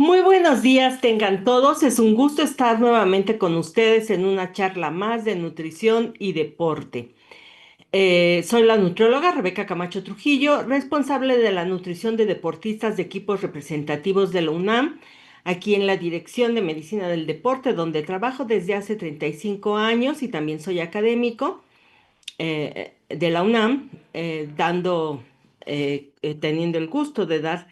Muy buenos días, tengan todos. Es un gusto estar nuevamente con ustedes en una charla más de nutrición y deporte. Soy la nutrióloga Rebeca Camacho Trujillo, responsable de la nutrición de deportistas de equipos representativos de la UNAM, aquí en la Dirección de Medicina del Deporte, donde trabajo desde hace 35 años y también soy académico de la UNAM, teniendo el gusto de dar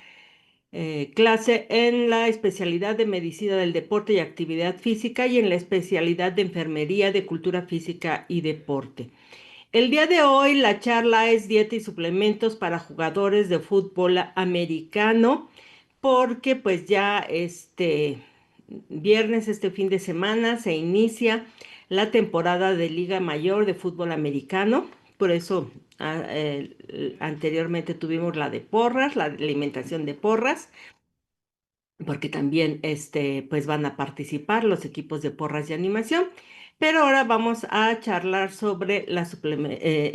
clase en la especialidad de Medicina del Deporte y Actividad Física y en la especialidad de Enfermería de Cultura Física y Deporte. El día de hoy la charla es dieta y suplementos para jugadores de fútbol americano, porque pues ya este viernes, este fin de semana, se inicia la temporada de Liga Mayor de fútbol americano. Por eso anteriormente tuvimos la de porras, la alimentación de porras, porque también pues van a participar los equipos de porras y animación. Pero ahora vamos a charlar sobre la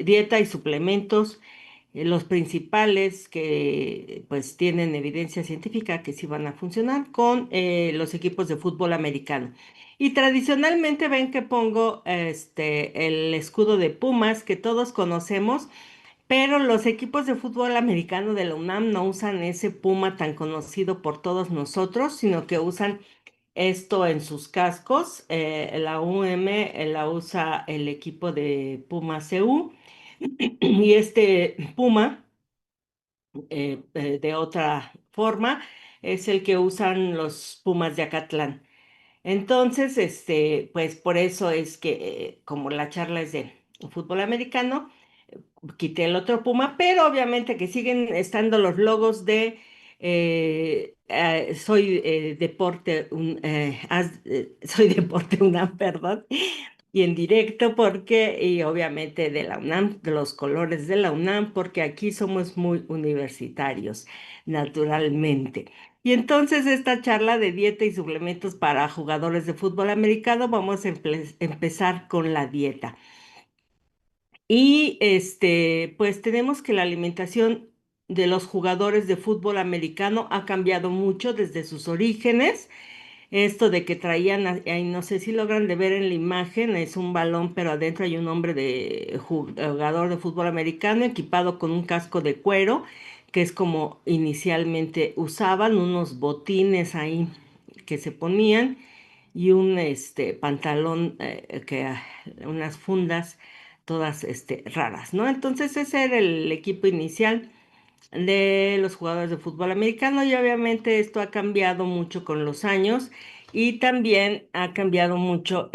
dieta y suplementos, los principales que pues tienen evidencia científica que sí van a funcionar con los equipos de fútbol americano. Y tradicionalmente ven que pongo el escudo de Pumas que todos conocemos, pero los equipos de fútbol americano de la UNAM no usan ese puma tan conocido por todos nosotros, sino que usan esto en sus cascos. La UM la usa el equipo de Puma CU y este puma de otra forma es el que usan los Pumas de Acatlán. Entonces, pues por eso es que como la charla es de fútbol americano, quité el otro Puma, pero obviamente que siguen estando los logos de soy deporte, soy deporte UNAM, perdón, y en directo porque, y obviamente de la UNAM, de los colores de la UNAM, porque aquí somos muy universitarios, naturalmente. Y entonces esta charla de dieta y suplementos para jugadores de fútbol americano, vamos a empezar con la dieta. Y pues tenemos que la alimentación de los jugadores de fútbol americano ha cambiado mucho desde sus orígenes. Esto de que traían, ahí no sé si logran de ver en la imagen, es un balón, pero adentro hay un hombre de jugador de fútbol americano equipado con un casco de cuero, que es como inicialmente usaban, unos botines ahí que se ponían y un pantalón unas fundas todas raras, ¿no? Entonces ese era el equipo inicial de los jugadores de fútbol americano y obviamente esto ha cambiado mucho con los años y también ha cambiado mucho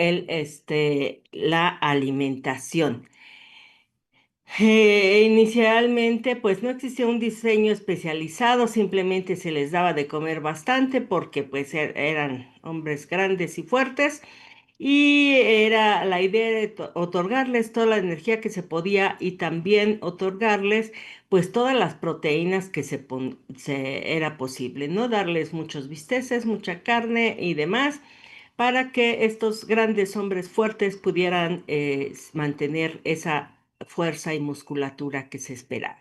la alimentación. Inicialmente, pues no existía un diseño especializado, simplemente se les daba de comer bastante porque pues eran hombres grandes y fuertes y era la idea de otorgarles toda la energía que se podía y también otorgarles pues todas las proteínas que era posible, ¿no? Darles muchos bisteces, mucha carne y demás para que estos grandes hombres fuertes pudieran mantener esa fuerza y musculatura que se esperaba.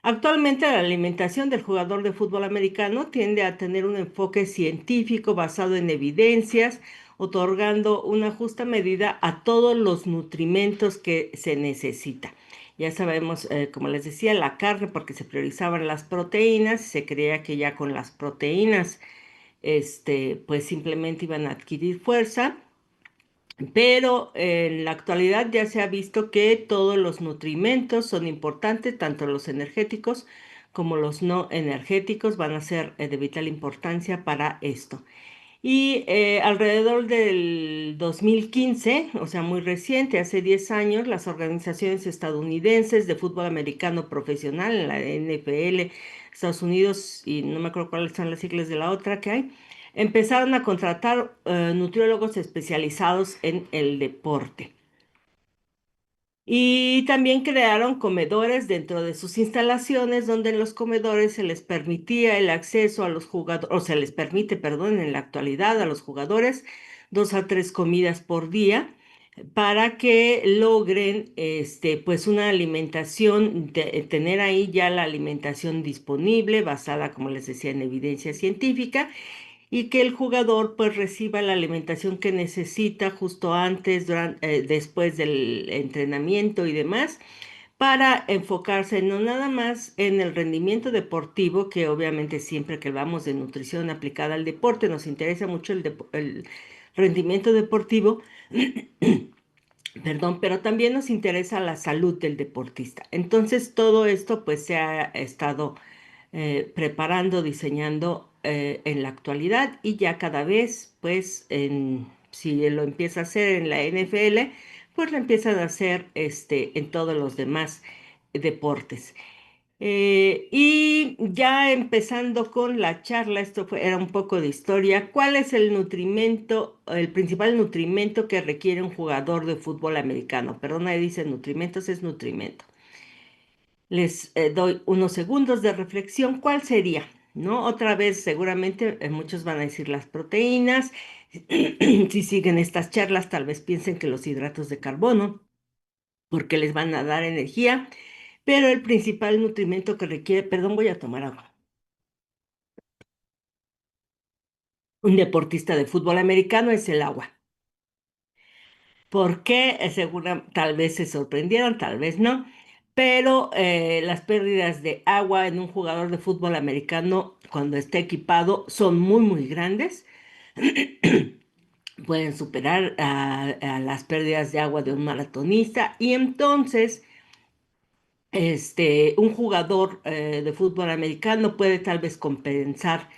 Actualmente la alimentación del jugador de fútbol americano tiende a tener un enfoque científico basado en evidencias, otorgando una justa medida a todos los nutrimentos que se necesita. Ya sabemos, como les decía, la carne porque se priorizaban las proteínas, se creía que ya con las proteínas, pues simplemente iban a adquirir fuerza, pero en la actualidad ya se ha visto que todos los nutrimentos son importantes, tanto los energéticos como los no energéticos van a ser de vital importancia para esto. Y alrededor del 2015, o sea, muy reciente, hace 10 años, las organizaciones estadounidenses de fútbol americano profesional, la NFL, Estados Unidos, y no me acuerdo cuáles son las siglas de la otra que hay, empezaron a contratar nutriólogos especializados en el deporte. Y también crearon comedores dentro de sus instalaciones, donde en los comedores se les permitía el acceso a los jugadores, o se les permite, perdón, en la actualidad a los jugadores 2 a 3 comidas por día para que logren, pues una alimentación, tener ahí ya la alimentación disponible, basada, como les decía, en evidencia científica y que el jugador pues reciba la alimentación que necesita justo antes, durante, después del entrenamiento y demás, para enfocarse no nada más en el rendimiento deportivo, que obviamente siempre que hablamos de nutrición aplicada al deporte nos interesa mucho el rendimiento deportivo, perdón, pero también nos interesa la salud del deportista. Entonces, todo esto pues se ha estado preparando, diseñando en la actualidad y ya cada vez, pues, si lo empieza a hacer en la NFL, pues lo empiezan a hacer en todos los demás deportes. Y ya empezando con la charla, era un poco de historia. ¿Cuál es el nutrimento, el principal nutrimento que requiere un jugador de fútbol americano? Perdón, ahí dice nutrimentos, es nutrimento. Les doy unos segundos de reflexión. ¿Cuál sería? ¿No? Otra vez, seguramente muchos van a decir las proteínas. Si siguen estas charlas, tal vez piensen que los hidratos de carbono, porque les van a dar energía, pero el principal nutrimento que requiere, perdón, voy a tomar agua. Un deportista de fútbol americano es el agua. ¿Por qué? Tal vez se sorprendieron, tal vez no, pero las pérdidas de agua en un jugador de fútbol americano cuando está equipado son muy, muy grandes. Pueden superar a las pérdidas de agua de un maratonista y entonces un jugador de fútbol americano puede tal vez compensar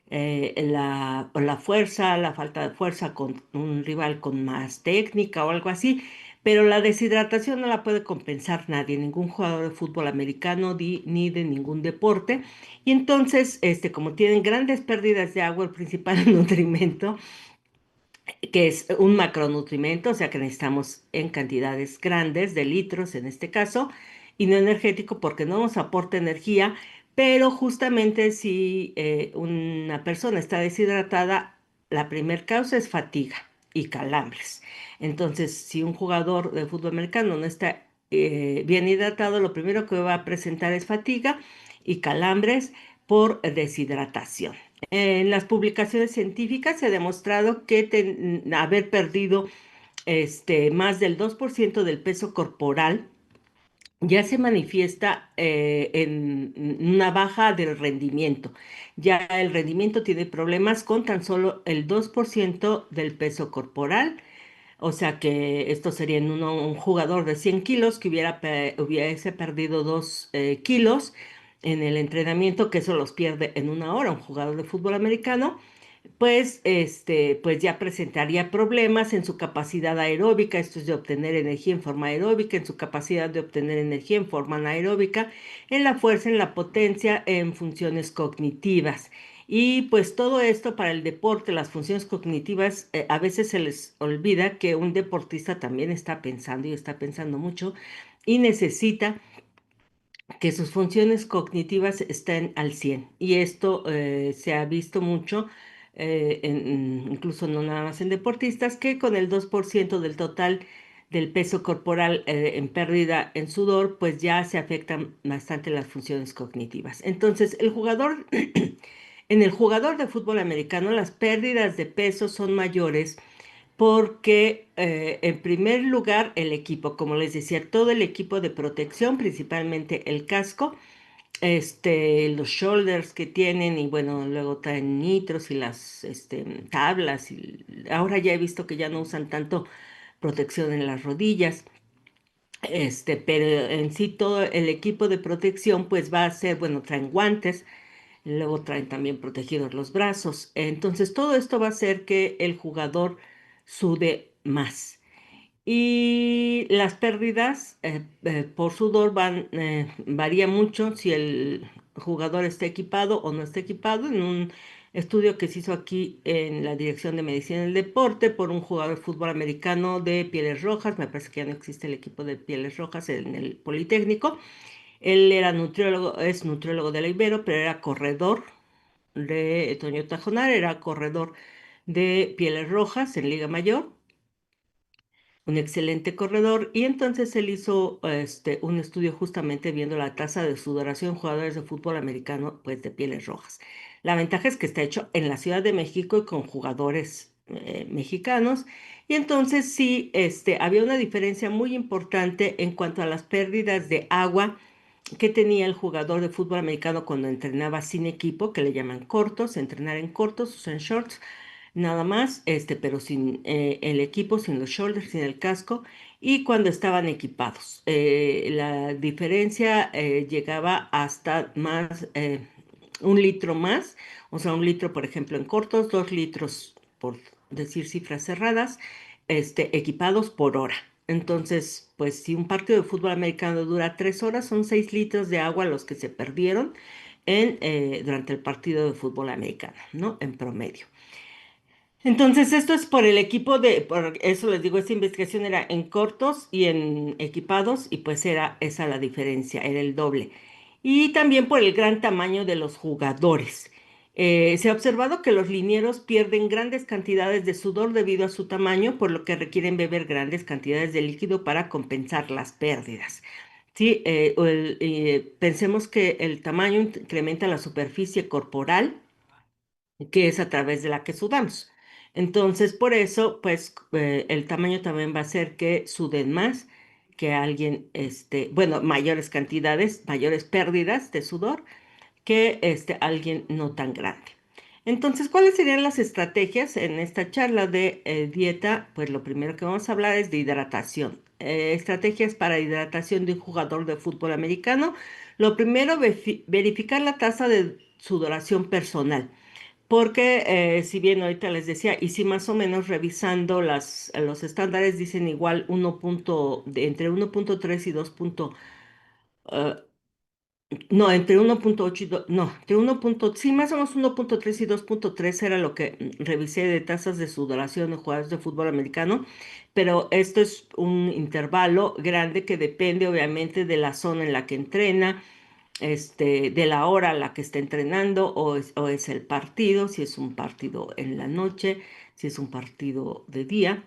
la fuerza, la falta de fuerza con un rival con más técnica o algo así, pero la deshidratación no la puede compensar nadie, ningún jugador de fútbol americano ni de ningún deporte. Y entonces, como tienen grandes pérdidas de agua, el principal nutrimento, que es un macronutrimento, o sea que necesitamos en cantidades grandes de litros en este caso, y no energético porque no nos aporta energía, pero justamente si una persona está deshidratada, la primer causa es fatiga y calambres. Entonces, si un jugador de fútbol americano no está bien hidratado, lo primero que va a presentar es fatiga y calambres por deshidratación. En las publicaciones científicas se ha demostrado que haber perdido más del 2% del peso corporal ya se manifiesta en una baja del rendimiento. Ya el rendimiento tiene problemas con tan solo el 2% del peso corporal. O sea que esto sería en un jugador de 100 kilos que hubiese perdido 2 kilos en el entrenamiento, que eso los pierde en una hora un jugador de fútbol americano, pues ya presentaría problemas en su capacidad aeróbica, esto es de obtener energía en forma aeróbica, en su capacidad de obtener energía en forma anaeróbica, en la fuerza, en la potencia, en funciones cognitivas. Y pues todo esto para el deporte, las funciones cognitivas, a veces se les olvida que un deportista también está pensando y está pensando mucho y necesita que sus funciones cognitivas estén al 100. Y esto se ha visto mucho, incluso no nada más en deportistas, que con el 2% del total del peso corporal en pérdida en sudor, pues ya se afectan bastante las funciones cognitivas. Entonces, en el jugador de fútbol americano, las pérdidas de peso son mayores porque, en primer lugar, el equipo, como les decía, todo el equipo de protección, principalmente el casco, los shoulders que tienen y bueno, luego traen nitros y las tablas. Y ahora ya he visto que ya no usan tanto protección en las rodillas. Pero en sí todo el equipo de protección pues va a ser, bueno, traen guantes, luego traen también protegidos los brazos. Entonces todo esto va a hacer que el jugador sude más. Y las pérdidas por sudor varía mucho si el jugador está equipado o no está equipado. En un estudio que se hizo aquí en la Dirección de Medicina del Deporte por un jugador de fútbol americano de Pieles Rojas, me parece que ya no existe el equipo de Pieles Rojas en el Politécnico. Él era nutriólogo, es nutriólogo de la Ibero, pero era corredor de Toño Tajonar, era corredor de Pieles Rojas en Liga Mayor, un excelente corredor, y entonces él hizo un estudio justamente viendo la tasa de sudoración en jugadores de fútbol americano, pues de Pieles Rojas. La ventaja es que está hecho en la Ciudad de México y con jugadores mexicanos. Y entonces sí, había una diferencia muy importante en cuanto a las pérdidas de agua que tenía el jugador de fútbol americano cuando entrenaba sin equipo, que le llaman cortos, entrenar en cortos, usan shorts, nada más, pero sin el equipo, sin los shoulders, sin el casco, y cuando estaban equipados. La diferencia llegaba hasta más, 1 litro más, o sea, 1 litro, por ejemplo, en cortos, 2 litros, por decir cifras cerradas, equipados por hora. Entonces, pues si un partido de fútbol americano dura 3 horas, son 6 litros de agua los que se perdieron durante el partido de fútbol americano, ¿no? En promedio. Entonces, esto es por el equipo por eso les digo, esta investigación era en cortos y en equipados, y pues era esa la diferencia, era el doble. Y también por el gran tamaño de los jugadores. Se ha observado que los linieros pierden grandes cantidades de sudor debido a su tamaño, por lo que requieren beber grandes cantidades de líquido para compensar las pérdidas. Sí, pensemos que el tamaño incrementa la superficie corporal, que es a través de la que sudamos. Entonces, por eso, pues el tamaño también va a hacer que suden más que alguien, bueno, mayores cantidades, mayores pérdidas de sudor que alguien no tan grande. Entonces, ¿cuáles serían las estrategias en esta charla de dieta? Pues lo primero que vamos a hablar es de hidratación. Estrategias para hidratación de un jugador de fútbol americano. Lo primero, verificar la tasa de sudoración personal. Porque si bien ahorita les decía, y si más o menos revisando los estándares dicen igual entre 1.3 y 2. No, entre 1.8 y 2, no, entre 1. Sí, más o menos 1.3 y 2.3 era lo que revisé de tasas de sudoración de jugadores de fútbol americano, pero esto es un intervalo grande que depende obviamente de la zona en la que entrena, de la hora a la que está entrenando, o es el partido, si es un partido en la noche, si es un partido de día.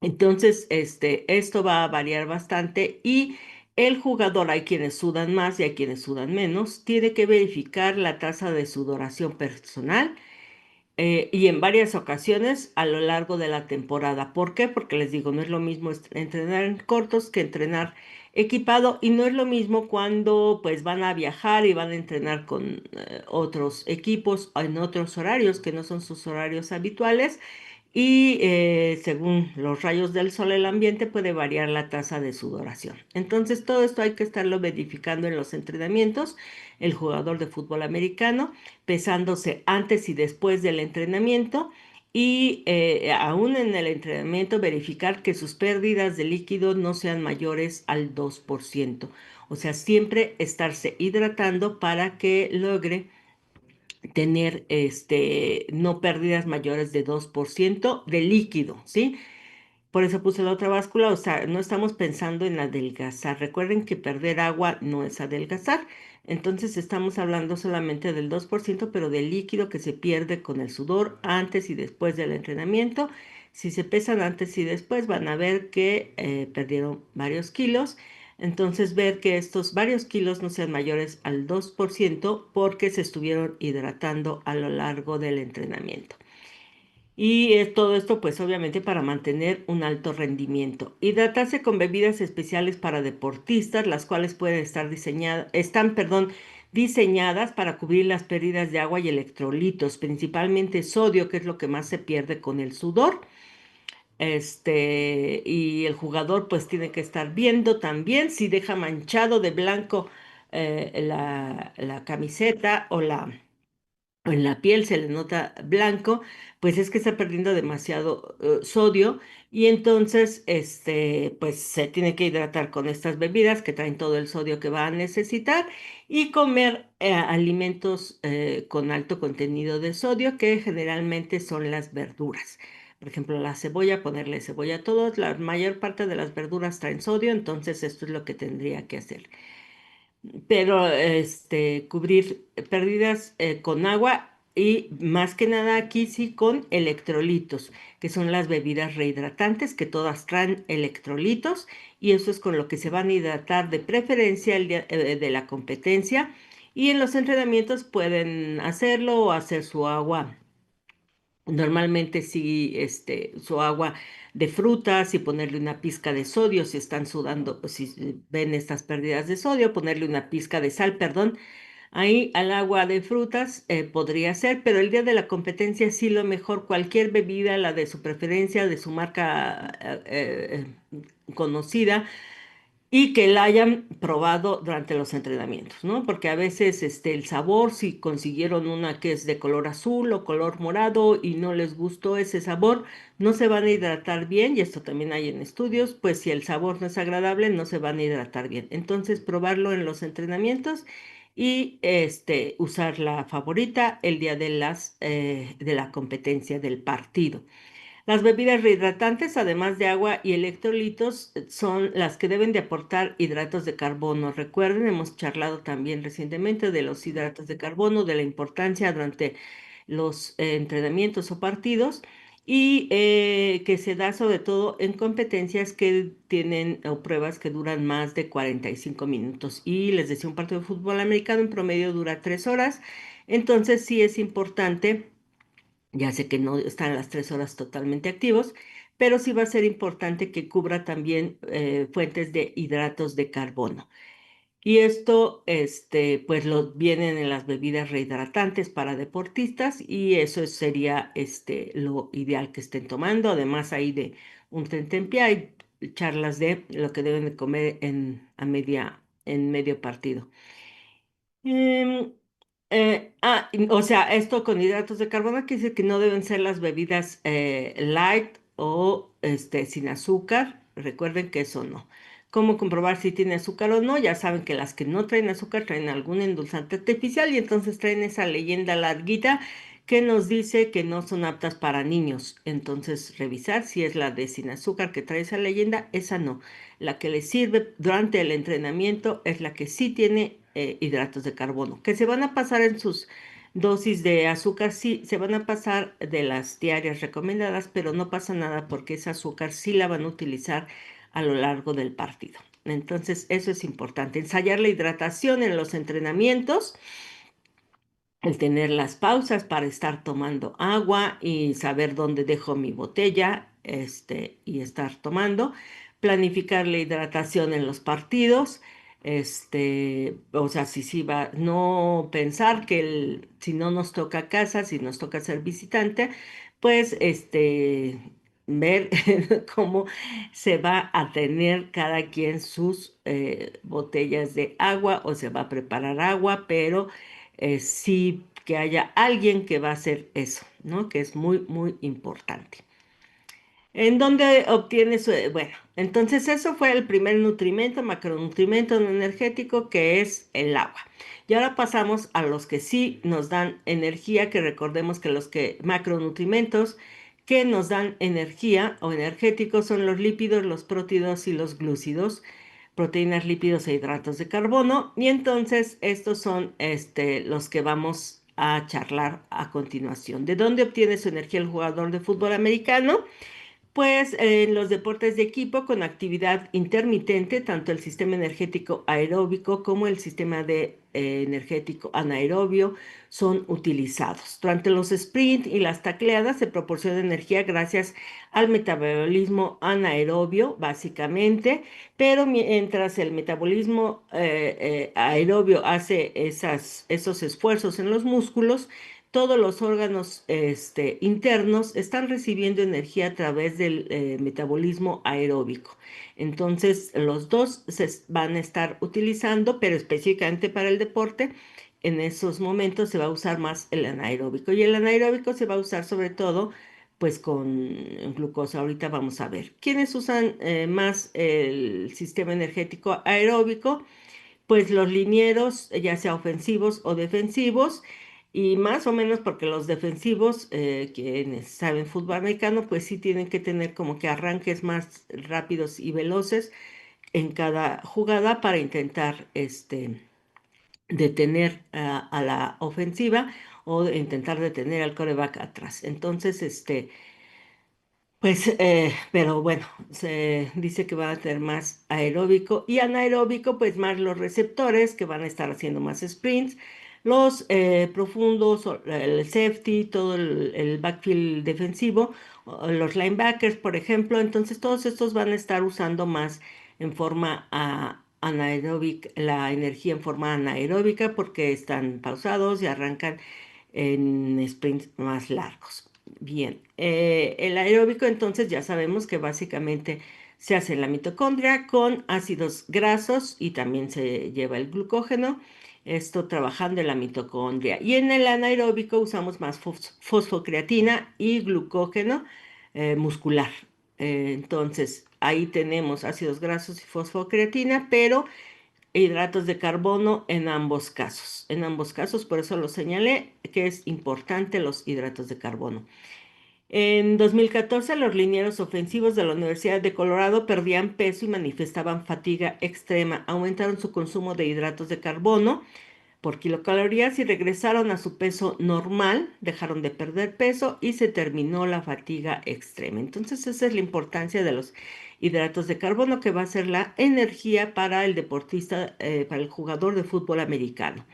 Entonces, esto va a variar bastante, y el jugador, hay quienes sudan más y hay quienes sudan menos, tiene que verificar la tasa de sudoración personal y en varias ocasiones a lo largo de la temporada. ¿Por qué? Porque les digo, no es lo mismo entrenar en cortos que entrenar equipado, y no es lo mismo cuando pues van a viajar y van a entrenar con otros equipos en otros horarios que no son sus horarios habituales, y según los rayos del sol, el ambiente puede variar la tasa de sudoración. Entonces, todo esto hay que estarlo verificando en los entrenamientos. El jugador de fútbol americano pesándose antes y después del entrenamiento, y aún en el entrenamiento verificar que sus pérdidas de líquido no sean mayores al 2%. O sea, siempre estarse hidratando para que logre tener no pérdidas mayores de 2% de líquido, ¿sí? Por eso puse la otra báscula, o sea, no estamos pensando en adelgazar. Recuerden que perder agua no es adelgazar. Entonces estamos hablando solamente del 2%, pero del líquido que se pierde con el sudor antes y después del entrenamiento. Si se pesan antes y después, van a ver que perdieron varios kilos. Entonces, ver que estos varios kilos no sean mayores al 2% porque se estuvieron hidratando a lo largo del entrenamiento. Y es todo esto, pues obviamente para mantener un alto rendimiento. Hidratarse con bebidas especiales para deportistas, las cuales pueden estar diseñadas para cubrir las pérdidas de agua y electrolitos, principalmente sodio, que es lo que más se pierde con el sudor. Y el jugador pues tiene que estar viendo también si deja manchado de blanco la camiseta, o en la piel se le nota blanco, pues es que está perdiendo demasiado sodio, y entonces pues se tiene que hidratar con estas bebidas que traen todo el sodio que va a necesitar, y comer alimentos con alto contenido de sodio, que generalmente son las verduras. Por ejemplo, la cebolla, ponerle cebolla a todos, la mayor parte de las verduras traen sodio, entonces esto es lo que tendría que hacer. Pero cubrir pérdidas con agua, y más que nada aquí sí con electrolitos, que son las bebidas rehidratantes, que todas traen electrolitos, y eso es con lo que se van a hidratar de preferencia el día de la competencia. y en los entrenamientos pueden hacerlo o hacer su agua. Normalmente sí, su agua de frutas y ponerle una pizca de sodio si están sudando, pues, si ven estas pérdidas de sodio, ponerle una pizca de sal, perdón, ahí al agua de frutas podría ser, pero el día de la competencia sí lo mejor, cualquier bebida, la de su preferencia, de su marca conocida y que la hayan probado durante los entrenamientos, ¿no? Porque a veces el sabor, si consiguieron una que es de color azul o color morado y no les gustó ese sabor, no se van a hidratar bien, y esto también hay en estudios, pues si el sabor no es agradable, no se van a hidratar bien. Entonces, probarlo en los entrenamientos y usar la favorita el día de la competencia del partido. Las bebidas rehidratantes, además de agua y electrolitos, son las que deben de aportar hidratos de carbono. Recuerden, hemos charlado también recientemente de los hidratos de carbono, de la importancia durante los entrenamientos o partidos, y que se da sobre todo en competencias que tienen o pruebas que duran más de 45 minutos. Y les decía, un partido de fútbol americano en promedio dura 3 horas. Entonces sí es importante. Ya sé que no están las 3 horas totalmente activos, pero sí va a ser importante que cubra también fuentes de hidratos de carbono. Y esto, pues lo vienen en las bebidas rehidratantes para deportistas, y eso sería, lo ideal que estén tomando. Además, hay de un tentempié, hay charlas de lo que deben de comer en medio partido. Em, o sea, esto con hidratos de carbono quiere decir que no deben ser las bebidas light o sin azúcar. Recuerden que eso no. ¿Cómo comprobar si tiene azúcar o no? Ya saben que las que no traen azúcar traen algún endulzante artificial, y entonces traen esa leyenda larguita que nos dice que no son aptas para niños. Entonces, revisar si es la de sin azúcar que trae esa leyenda, esa no. La que les sirve durante el entrenamiento es la que sí tiene hidratos de carbono, que se van a pasar en sus dosis de azúcar, sí, se van a pasar de las diarias recomendadas, pero no pasa nada porque ese azúcar sí la van a utilizar a lo largo del partido. Entonces, eso es importante. Ensayar la hidratación en los entrenamientos, el tener las pausas para estar tomando agua y saber dónde dejo mi botella, y estar tomando, planificar la hidratación en los partidos, o sea, si va, no pensar que si no nos toca casa, si nos toca ser visitante, pues ver cómo se va a tener cada quien sus botellas de agua, o se va a preparar agua, pero sí que haya alguien que va a hacer eso, ¿no? Que es muy, muy importante. ¿En dónde obtiene su...? Bueno, entonces eso fue el primer nutrimento, macronutrimento no energético, que es el agua. Y ahora pasamos a los que sí nos dan energía, que recordemos que los que macronutrimentos que nos dan energía o energéticos son los lípidos, los prótidos y los glúcidos, proteínas, lípidos e hidratos de carbono. Y entonces estos son los que vamos a charlar a continuación. ¿De dónde obtiene su energía el jugador de fútbol americano? Pues en los deportes de equipo con actividad intermitente, tanto el sistema energético aeróbico como el sistema energético anaerobio son utilizados. Durante los sprint y las tacleadas se proporciona energía gracias al metabolismo anaerobio, básicamente, pero mientras el metabolismo aerobio hace esos esfuerzos en los músculos, todos los órganos internos están recibiendo energía a través del metabolismo aeróbico. Entonces, los dos se van a estar utilizando, pero específicamente para el deporte, en esos momentos se va a usar más el anaeróbico. Y el anaeróbico se va a usar sobre todo, pues, con glucosa. Ahorita vamos a ver. ¿Quiénes usan más el sistema energético aeróbico? Pues los linieros, ya sea ofensivos o defensivos, y más o menos porque los defensivos, quienes saben fútbol americano, pues sí tienen que tener como que arranques más rápidos y veloces en cada jugada para intentar detener a la ofensiva, o intentar detener al quarterback atrás. Entonces, Pues, pero bueno, se dice que van a tener más aeróbico y anaeróbico, pues más los receptores que van a estar haciendo más sprints, los profundos, el safety, todo el backfield defensivo, o los linebackers, por ejemplo. Entonces, todos estos van a estar usando más en forma anaeróbica, la energía en forma anaeróbica porque están pausados y arrancan en sprints más largos. Bien, el aeróbico entonces ya sabemos que básicamente se hace en la mitocondria con ácidos grasos y también se lleva el glucógeno, esto trabajando en la mitocondria. Y en el anaeróbico usamos más fosfocreatina y glucógeno muscular. Entonces ahí tenemos ácidos grasos y fosfocreatina, pero hidratos de carbono en ambos casos. En ambos casos, por eso lo señalé, que es importante los hidratos de carbono. En 2014, los linieros ofensivos de la Universidad de Colorado perdían peso y manifestaban fatiga extrema. Aumentaron su consumo de hidratos de carbono por kilocalorías y regresaron a su peso normal, dejaron de perder peso y se terminó la fatiga extrema. Entonces, esa es la importancia de los hidratos de carbono, que va a ser la energía para el deportista, para el jugador de fútbol americano.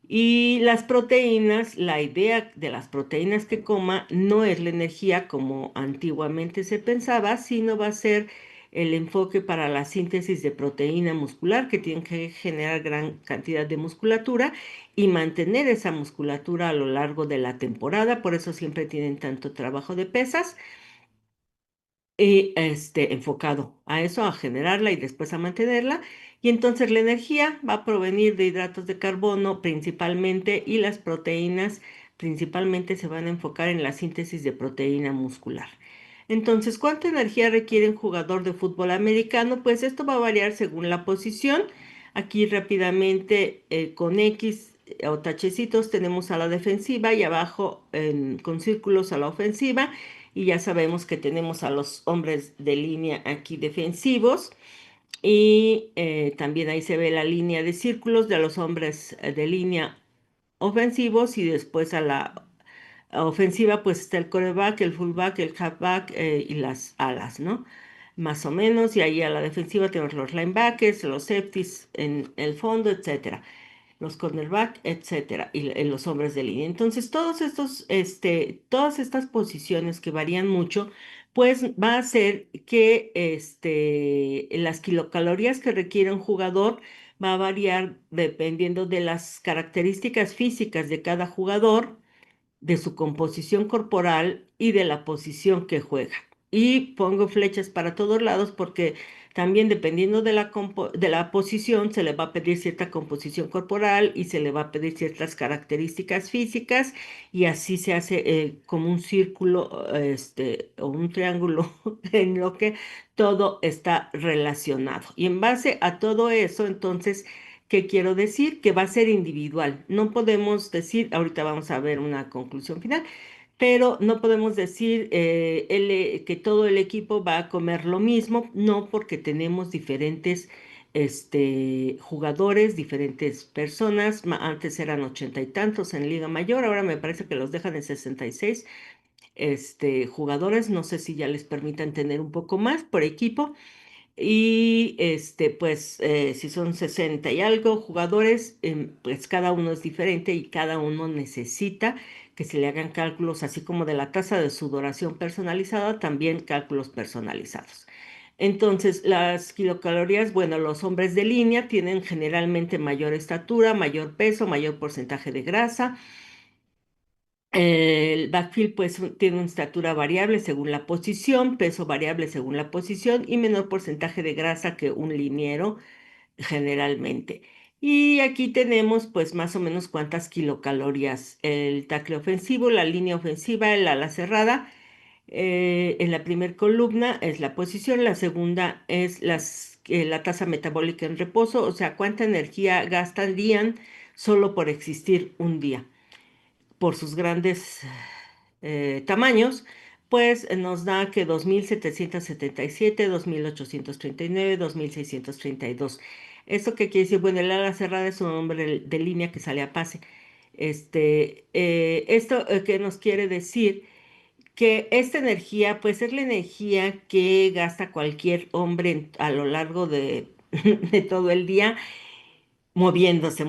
Y las proteínas, la idea de las proteínas que coma no es la energía como antiguamente se pensaba, sino va a ser el enfoque para la síntesis de proteína muscular, que tiene que generar gran cantidad de musculatura y mantener esa musculatura a lo largo de la temporada. Por eso siempre tienen tanto trabajo de pesas y enfocado a eso, a generarla y después a mantenerla. Y entonces la energía va a provenir de hidratos de carbono principalmente y las proteínas principalmente se van a enfocar en la síntesis de proteína muscular. Entonces, ¿cuánta energía requiere un jugador de fútbol americano? Pues esto va a variar según la posición. Aquí rápidamente con X o tachecitos tenemos a la defensiva y abajo con círculos a la ofensiva y ya sabemos que tenemos a los hombres de línea aquí defensivos y también ahí se ve la línea de círculos de los hombres de línea ofensivos y después a la ofensiva pues está el quarterback, el fullback, el halfback y las alas, ¿no? Más o menos, y ahí a la defensiva tenemos los linebackers, los safeties en el fondo, etcétera, los cornerback, etcétera, y los hombres de línea. Entonces, todas estas posiciones que varían mucho, pues va a hacer que las kilocalorías que requiere un jugador va a variar dependiendo de las características físicas de cada jugador, de su composición corporal y de la posición que juega. Y pongo flechas para todos lados porque también dependiendo de de la posición se le va a pedir cierta composición corporal y se le va a pedir ciertas características físicas y así se hace como un círculo o un triángulo en lo que todo está relacionado. Y en base a todo eso, entonces ¿qué quiero decir? Que va a ser individual. No podemos decir, ahorita vamos a ver una conclusión final, pero no podemos decir que todo el equipo va a comer lo mismo, no, porque tenemos diferentes jugadores, diferentes personas. Antes eran ochenta y tantos en Liga Mayor, ahora me parece que los dejan en 66 jugadores. No sé si ya les permitan tener un poco más por equipo. Y pues si son 60 y algo jugadores, pues cada uno es diferente y cada uno necesita que se le hagan cálculos, así como de la tasa de sudoración personalizada, también cálculos personalizados. Entonces, las kilocalorías, bueno, los hombres de línea tienen generalmente mayor estatura, mayor peso, mayor porcentaje de grasa. El backfield pues tiene una estatura variable según la posición, peso variable según la posición y menor porcentaje de grasa que un liniero generalmente. Y aquí tenemos pues más o menos cuántas kilocalorías. El tackle ofensivo, la línea ofensiva, el ala cerrada. En la primera columna es la posición, la segunda es la tasa metabólica en reposo, o sea, cuánta energía gastarían solo por existir un día por sus grandes tamaños, pues nos da que 2777, 2839, 2632. ¿Esto qué quiere decir? Bueno, el ala cerrada es un hombre de línea que sale a pase. ¿Esto qué nos quiere decir? que esta energía, pues es la energía que gasta cualquier hombre a lo largo de, de todo el día, moviéndose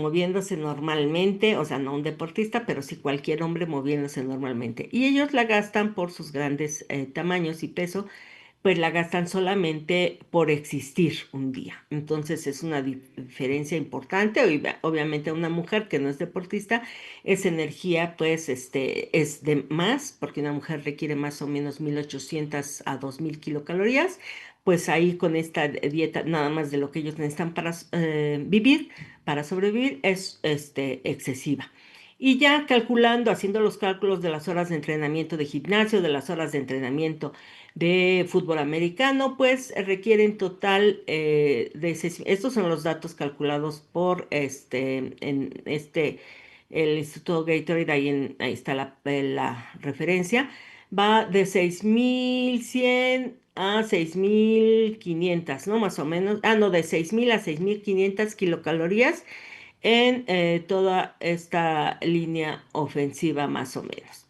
normalmente, o sea, no un deportista, pero sí cualquier hombre moviéndose normalmente. Y ellos la gastan por sus grandes tamaños y peso, pues la gastan solamente por existir un día. Entonces es una diferencia importante. Obviamente una mujer que no es deportista, esa energía pues es de más, porque una mujer requiere más o menos 1800 a 2000 kilocalorías. Pues ahí con esta dieta, nada más de lo que ellos necesitan para vivir, para sobrevivir, es excesiva. Y ya calculando, haciendo los cálculos de las horas de entrenamiento de gimnasio, de las horas de entrenamiento de fútbol americano, pues requiere en total estos son los datos calculados por el Instituto Gatorade, ahí está la referencia, va de 6100 a 6500, ¿no? Más o menos, no, de 6000 a 6500 kilocalorías en toda esta línea ofensiva, más o menos.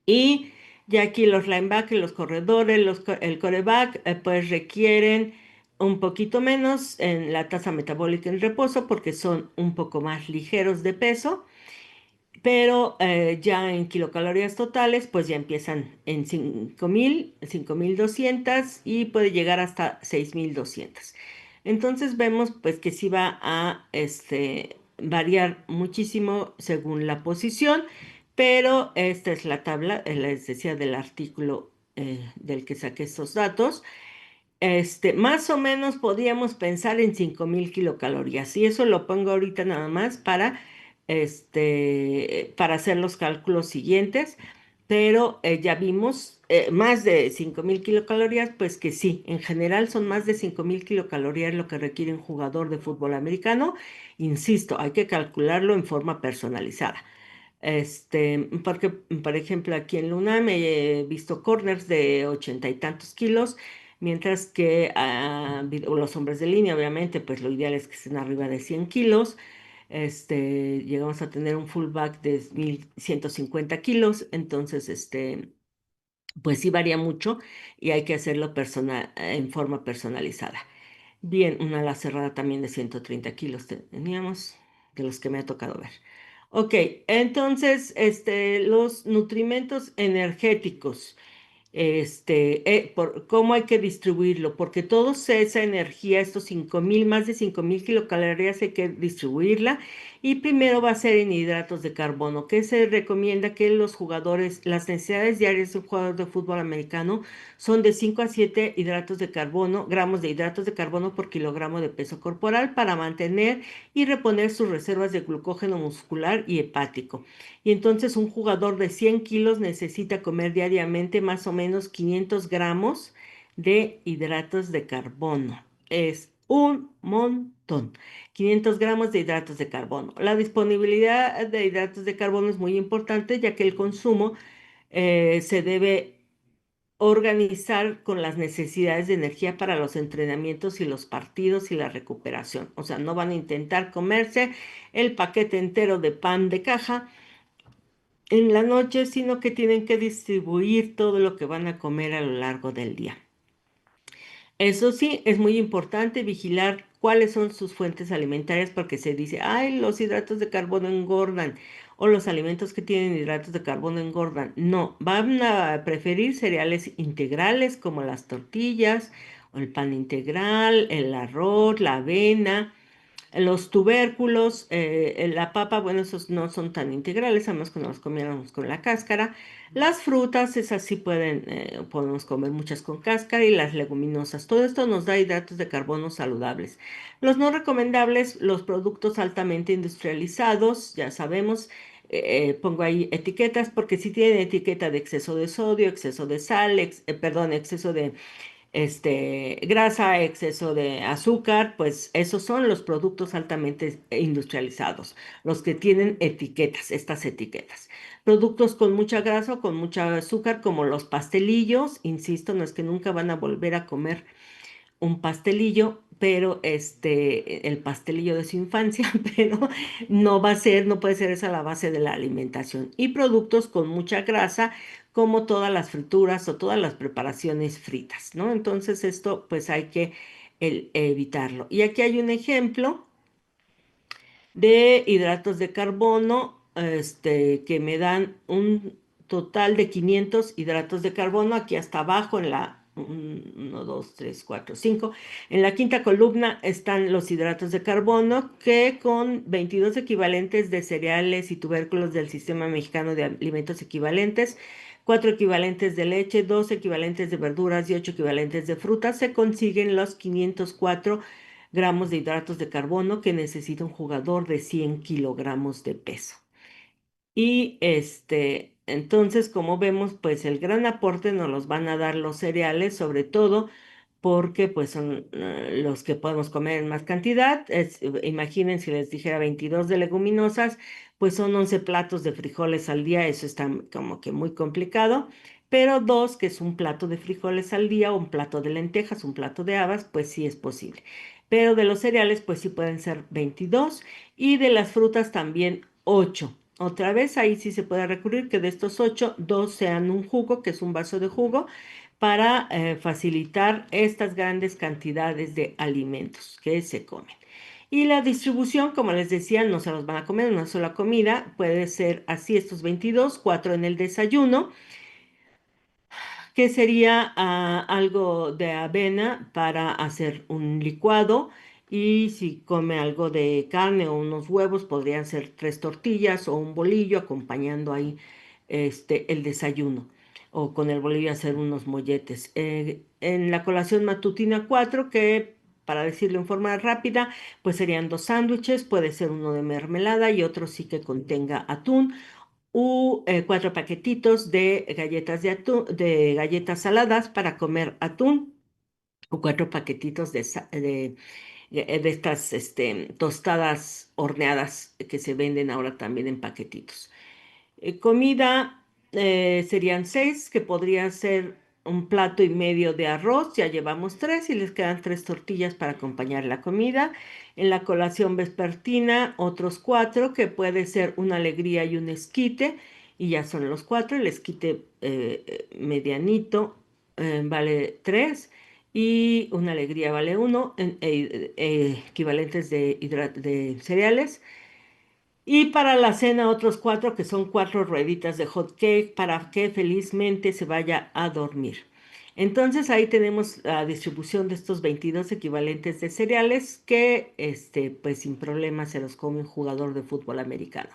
Y ya aquí los linebackers, los corredores, el coreback, pues requieren un poquito menos en la tasa metabólica en reposo porque son un poco más ligeros de peso, pero ya en kilocalorías totales, pues ya empiezan en 5000, 5200 y puede llegar hasta 6200. Entonces vemos pues que sí va a variar muchísimo según la posición, pero esta es la tabla, les decía del artículo del que saqué estos datos. Más o menos podríamos pensar en 5000 kilocalorías. Y eso lo pongo ahorita nada más para hacer los cálculos siguientes. Pero ya vimos más de 5000 kilocalorías, pues que sí, en general son más de 5000 kilocalorías lo que requiere un jugador de fútbol americano. Insisto, hay que calcularlo en forma personalizada. Porque, por ejemplo, aquí en Luna me he visto corners de 80 y tantos kilos, mientras que los hombres de línea, obviamente, pues lo ideal es que estén arriba de 100 kilos. Llegamos a tener un fullback de 1150 kilos, entonces, pues sí varía mucho y hay que hacerlo en forma personalizada. Bien, una ala cerrada también de 130 kilos teníamos, de los que me ha tocado ver. Ok, entonces, los nutrimentos energéticos cómo hay que distribuirlo, porque toda esa energía, estos 5000, más de 5000 kilocalorías, hay que distribuirla. Y primero va a ser en hidratos de carbono, que se recomienda que los jugadores, las necesidades diarias de un jugador de fútbol americano son de 5 a 7 hidratos de carbono, gramos de hidratos de carbono por kilogramo de peso corporal para mantener y reponer sus reservas de glucógeno muscular y hepático. Y entonces un jugador de 100 kilos necesita comer diariamente más o menos 500 gramos de hidratos de carbono. Es un montón. 500 gramos de hidratos de carbono. La disponibilidad de hidratos de carbono es muy importante ya que el consumo se debe organizar con las necesidades de energía para los entrenamientos y los partidos y la recuperación. O sea, no van a intentar comerse el paquete entero de pan de caja en la noche, sino que tienen que distribuir todo lo que van a comer a lo largo del día. Eso sí, es muy importante vigilar cuáles son sus fuentes alimentarias porque se dice, ay, los hidratos de carbono engordan o los alimentos que tienen hidratos de carbono engordan. No, van a preferir cereales integrales como las tortillas o el pan integral, el arroz, la avena. Los tubérculos, la papa, bueno, esos no son tan integrales, a menos que nos los comiéramos con la cáscara. Las frutas, esas sí podemos comer muchas con cáscara y las leguminosas. Todo esto nos da hidratos de carbono saludables. Los no recomendables, los productos altamente industrializados, ya sabemos, pongo ahí etiquetas porque si tienen etiqueta de exceso de sodio, exceso de sal, perdón, exceso de grasa, exceso de azúcar, pues esos son los productos altamente industrializados, los que tienen etiquetas, estas etiquetas. Productos con mucha grasa o con mucha azúcar, como los pastelillos, insisto, no es que nunca van a volver a comer un pastelillo, pero el pastelillo de su infancia, pero no va a ser, no puede ser esa la base de la alimentación. Y productos con mucha grasa, como todas las frituras o todas las preparaciones fritas, ¿no? Entonces esto pues hay que evitarlo. Y aquí hay un ejemplo de hidratos de carbono, que me dan un total de 500 hidratos de carbono, aquí hasta abajo en la 1, 2, 3, 4, 5. En la quinta columna están los hidratos de carbono que con 22 equivalentes de cereales y tubérculos del Sistema Mexicano de Alimentos Equivalentes, 4 equivalentes de leche, 2 equivalentes de verduras y 8 equivalentes de frutas, se consiguen los 504 gramos de hidratos de carbono que necesita un jugador de 100 kilogramos de peso. Y entonces, como vemos, pues el gran aporte nos los van a dar los cereales, sobre todo porque pues son los que podemos comer en más cantidad. Imaginen si les dijera 22 de leguminosas, pues son 11 platos de frijoles al día, eso está como que muy complicado. Pero dos, que es un plato de frijoles al día, o un plato de lentejas, un plato de habas, pues sí es posible. Pero de los cereales, pues sí pueden ser 22 y de las frutas también 8. Otra vez ahí sí se puede recurrir que de estos 8, 2 sean un jugo, que es un vaso de jugo, para facilitar estas grandes cantidades de alimentos que se comen. Y la distribución, como les decía, no se los van a comer en una sola comida, puede ser así estos 22, 4 en el desayuno, que sería algo de avena para hacer un licuado. Y si come algo de carne o unos huevos, podrían ser 3 tortillas o un bolillo acompañando ahí el desayuno. O con el bolillo hacer unos molletes. En la colación matutina 4, que para decirlo en forma rápida, pues serían 2 sándwiches, puede ser uno de mermelada y otro sí que contenga atún, 4 paquetitos de galletas de atún, de galletas saladas para comer atún, o 4 paquetitos de estas tostadas horneadas que se venden ahora también en paquetitos. Comida serían 6, que podría ser un plato y medio de arroz, ya llevamos 3 y les quedan 3 tortillas para acompañar la comida. En la colación vespertina, otros 4, que puede ser una alegría y un esquite, y ya son los 4. El esquite medianito vale 3 y una alegría vale 1, equivalentes de cereales. Y para la cena otros 4, que son 4 rueditas de hot cake para que felizmente se vaya a dormir. Entonces ahí tenemos la distribución de estos 22 equivalentes de cereales que pues sin problema se los come un jugador de fútbol americano.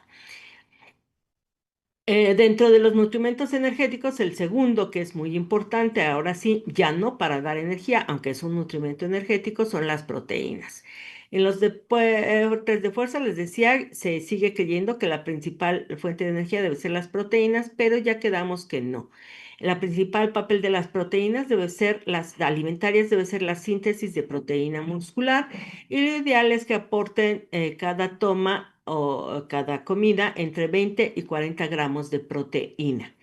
Dentro de los nutrimentos energéticos, el segundo, que es muy importante, ahora sí, ya no para dar energía, aunque es un nutrimento energético, son las proteínas. En los deportes de fuerza, les decía, se sigue creyendo que la principal fuente de energía debe ser las proteínas, pero ya quedamos que no. La principal papel de las proteínas debe ser, las alimentarias, debe ser la síntesis de proteína muscular, y lo ideal es que aporten cada toma o cada comida entre 20 y 40 gramos de proteína,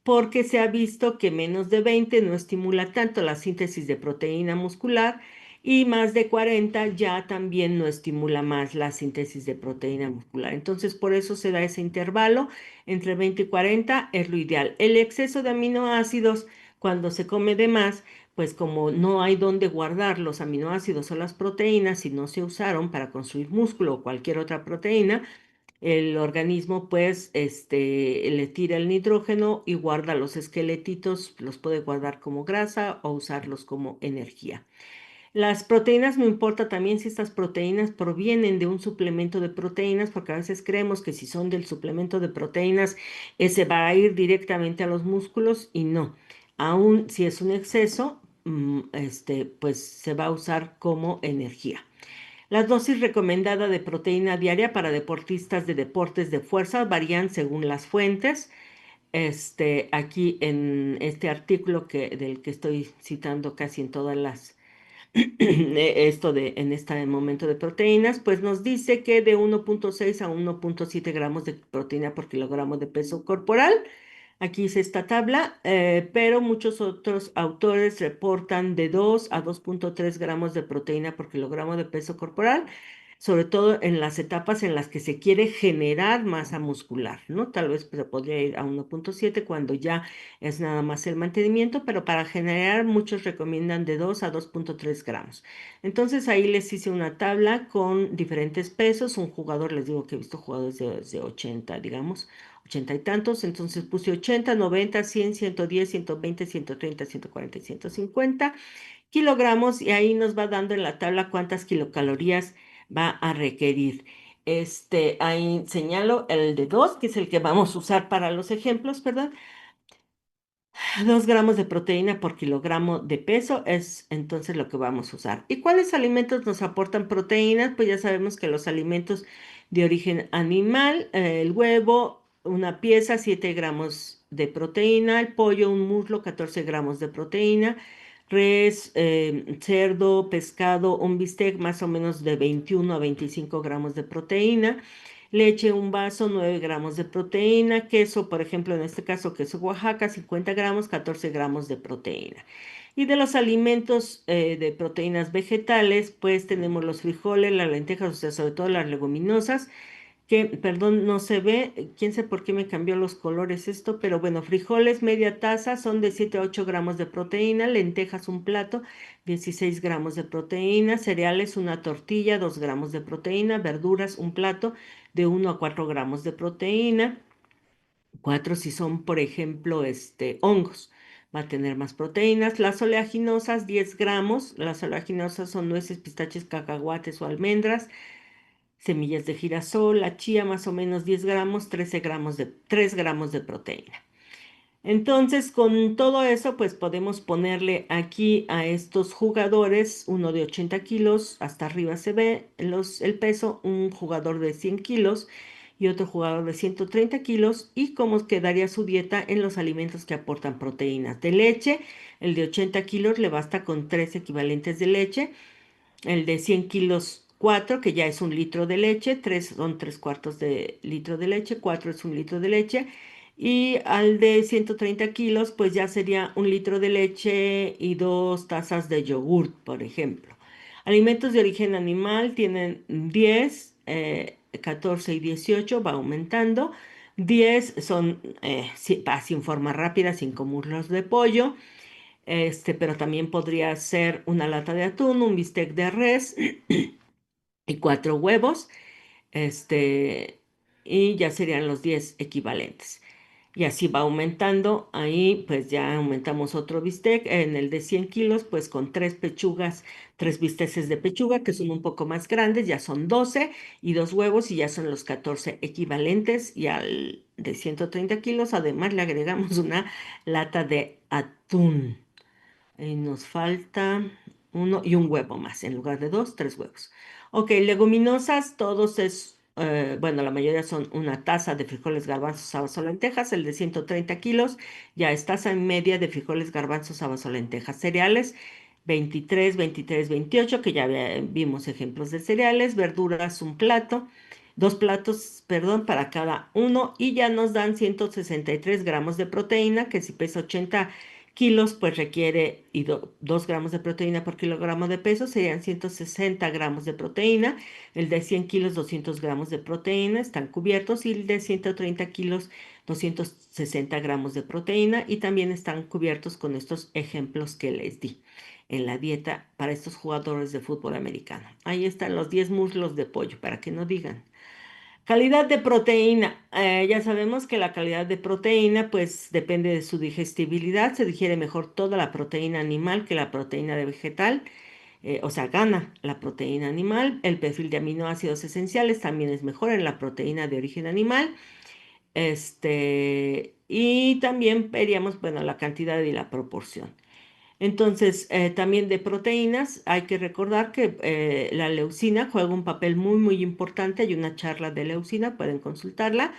porque se ha visto que menos de 20 no estimula tanto la síntesis de proteína muscular, y más de 40 ya también no estimula más la síntesis de proteína muscular. Entonces, por eso se da ese intervalo entre 20 y 40, es lo ideal. El exceso de aminoácidos, cuando se come de más, pues como no hay dónde guardar los aminoácidos o las proteínas, si no se usaron para construir músculo o cualquier otra proteína, el organismo pues le tira el nitrógeno y guarda los esqueletitos, los puede guardar como grasa o usarlos como energía. Las proteínas, no importa también si estas proteínas provienen de un suplemento de proteínas, porque a veces creemos que si son del suplemento de proteínas, ese va a ir directamente a los músculos, y no. Aún si es un exceso, pues se va a usar como energía. La dosis recomendada de proteína diaria para deportistas de deportes de fuerza varían según las fuentes. Aquí en este artículo del que estoy citando casi en todas las en este momento de proteínas, pues nos dice que de 1,6 a 1,7 gramos de proteína por kilogramo de peso corporal. Aquí hice esta tabla, pero muchos otros autores reportan de 2 a 2,3 gramos de proteína por kilogramo de peso corporal. sobre todo en las etapas en las que se quiere generar masa muscular, ¿no? Tal vez se podría ir a 1,7 cuando ya es nada más el mantenimiento, pero para generar muchos recomiendan de 2 a 2,3 gramos. Entonces ahí les hice una tabla con diferentes pesos. Un jugador, les digo que he visto jugadores de 80, digamos, 80 y tantos. Entonces puse 80, 90, 100, 110, 120, 130, 140 y 150 kilogramos y ahí nos va dando en la tabla cuántas kilocalorías va a requerir. Ahí señalo el de 2, que es el que vamos a usar para los ejemplos, ¿verdad? 2 gramos de proteína por kilogramo de peso es entonces lo que vamos a usar. ¿Y cuáles alimentos nos aportan proteínas? Pues ya sabemos que los alimentos de origen animal, el huevo, una pieza, 7 gramos de proteína, el pollo, un muslo, 14 gramos de proteína, res, cerdo, pescado, un bistec, más o menos de 21 a 25 gramos de proteína. Leche, un vaso, 9 gramos de proteína. Queso, por ejemplo, en este caso, queso Oaxaca, 50 gramos, 14 gramos de proteína. Y de los alimentos de proteínas vegetales, pues tenemos los frijoles, las lentejas, o sea, sobre todo las leguminosas, que, perdón, no se ve, quién sabe por qué me cambió los colores esto, pero bueno, frijoles media taza son de 7 a 8 gramos de proteína, lentejas un plato, 16 gramos de proteína, cereales una tortilla, 2 gramos de proteína, verduras un plato de 1 a 4 gramos de proteína, 4 si son, por ejemplo, hongos. Va a tener más proteínas. Las oleaginosas, 10 gramos. Las oleaginosas son nueces, pistaches, cacahuates o almendras, semillas de girasol, la chía más o menos 10 gramos, 3 gramos de proteína. Entonces, con todo eso, pues podemos ponerle aquí a estos jugadores, uno de 80 kilos, hasta arriba se ve el peso, un jugador de 100 kilos y otro jugador de 130 kilos, y cómo quedaría su dieta en los alimentos que aportan proteínas. De leche, el de 80 kilos le basta con 3 equivalentes de leche, el de 100 kilos 4, que ya es un litro de leche, 3 son 3 cuartos de litro de leche, 4 es un litro de leche, y al de 130 kilos, pues ya sería un litro de leche y 2 tazas de yogurt, por ejemplo. Alimentos de origen animal tienen 10, 14 y 18, va aumentando. 10 son sin forma rápida, 5 muslos de pollo, pero también podría ser una lata de atún, un bistec de res y 4 huevos, este, y ya serían los 10 equivalentes. Y así va aumentando, ahí pues ya aumentamos otro bistec, en el de 100 kilos, pues con 3 pechugas, 3 bisteces de pechuga, que son un poco más grandes, ya son 12, y 2 huevos, y ya son los 14 equivalentes, y al de 130 kilos, además le agregamos una lata de atún. Nos falta uno y un huevo más, en lugar de 2, 3 huevos. Ok, leguminosas, todos bueno, la mayoría son una taza de frijoles, garbanzos, habas o lentejas. El de 130 kilos ya es taza y media de frijoles, garbanzos, habas o lentejas. Cereales, 23, 23, 28, que ya vimos ejemplos de cereales. Verduras, un plato. Dos platos, perdón, para cada uno, y ya nos dan 163 gramos de proteína, que si pesa 80 kilos, pues requiere 2 gramos de proteína por kilogramo de peso, serían 160 gramos de proteína. El de 100 kilos, 200 gramos de proteína, están cubiertos, y el de 130 kilos, 260 gramos de proteína, y también están cubiertos con estos ejemplos que les di en la dieta para estos jugadores de fútbol americano. Ahí están los 10 muslos de pollo, para que no digan. Calidad de proteína. Ya sabemos que la calidad de proteína pues depende de su digestibilidad. Se digiere mejor toda la proteína animal que la proteína de vegetal. O sea, gana la proteína animal. El perfil de aminoácidos esenciales también es mejor en la proteína de origen animal. Y también veríamos, bueno, la cantidad y la proporción. Entonces, también de proteínas, hay que recordar que la leucina juega un papel muy, muy importante. Hay una charla de leucina, pueden consultarla,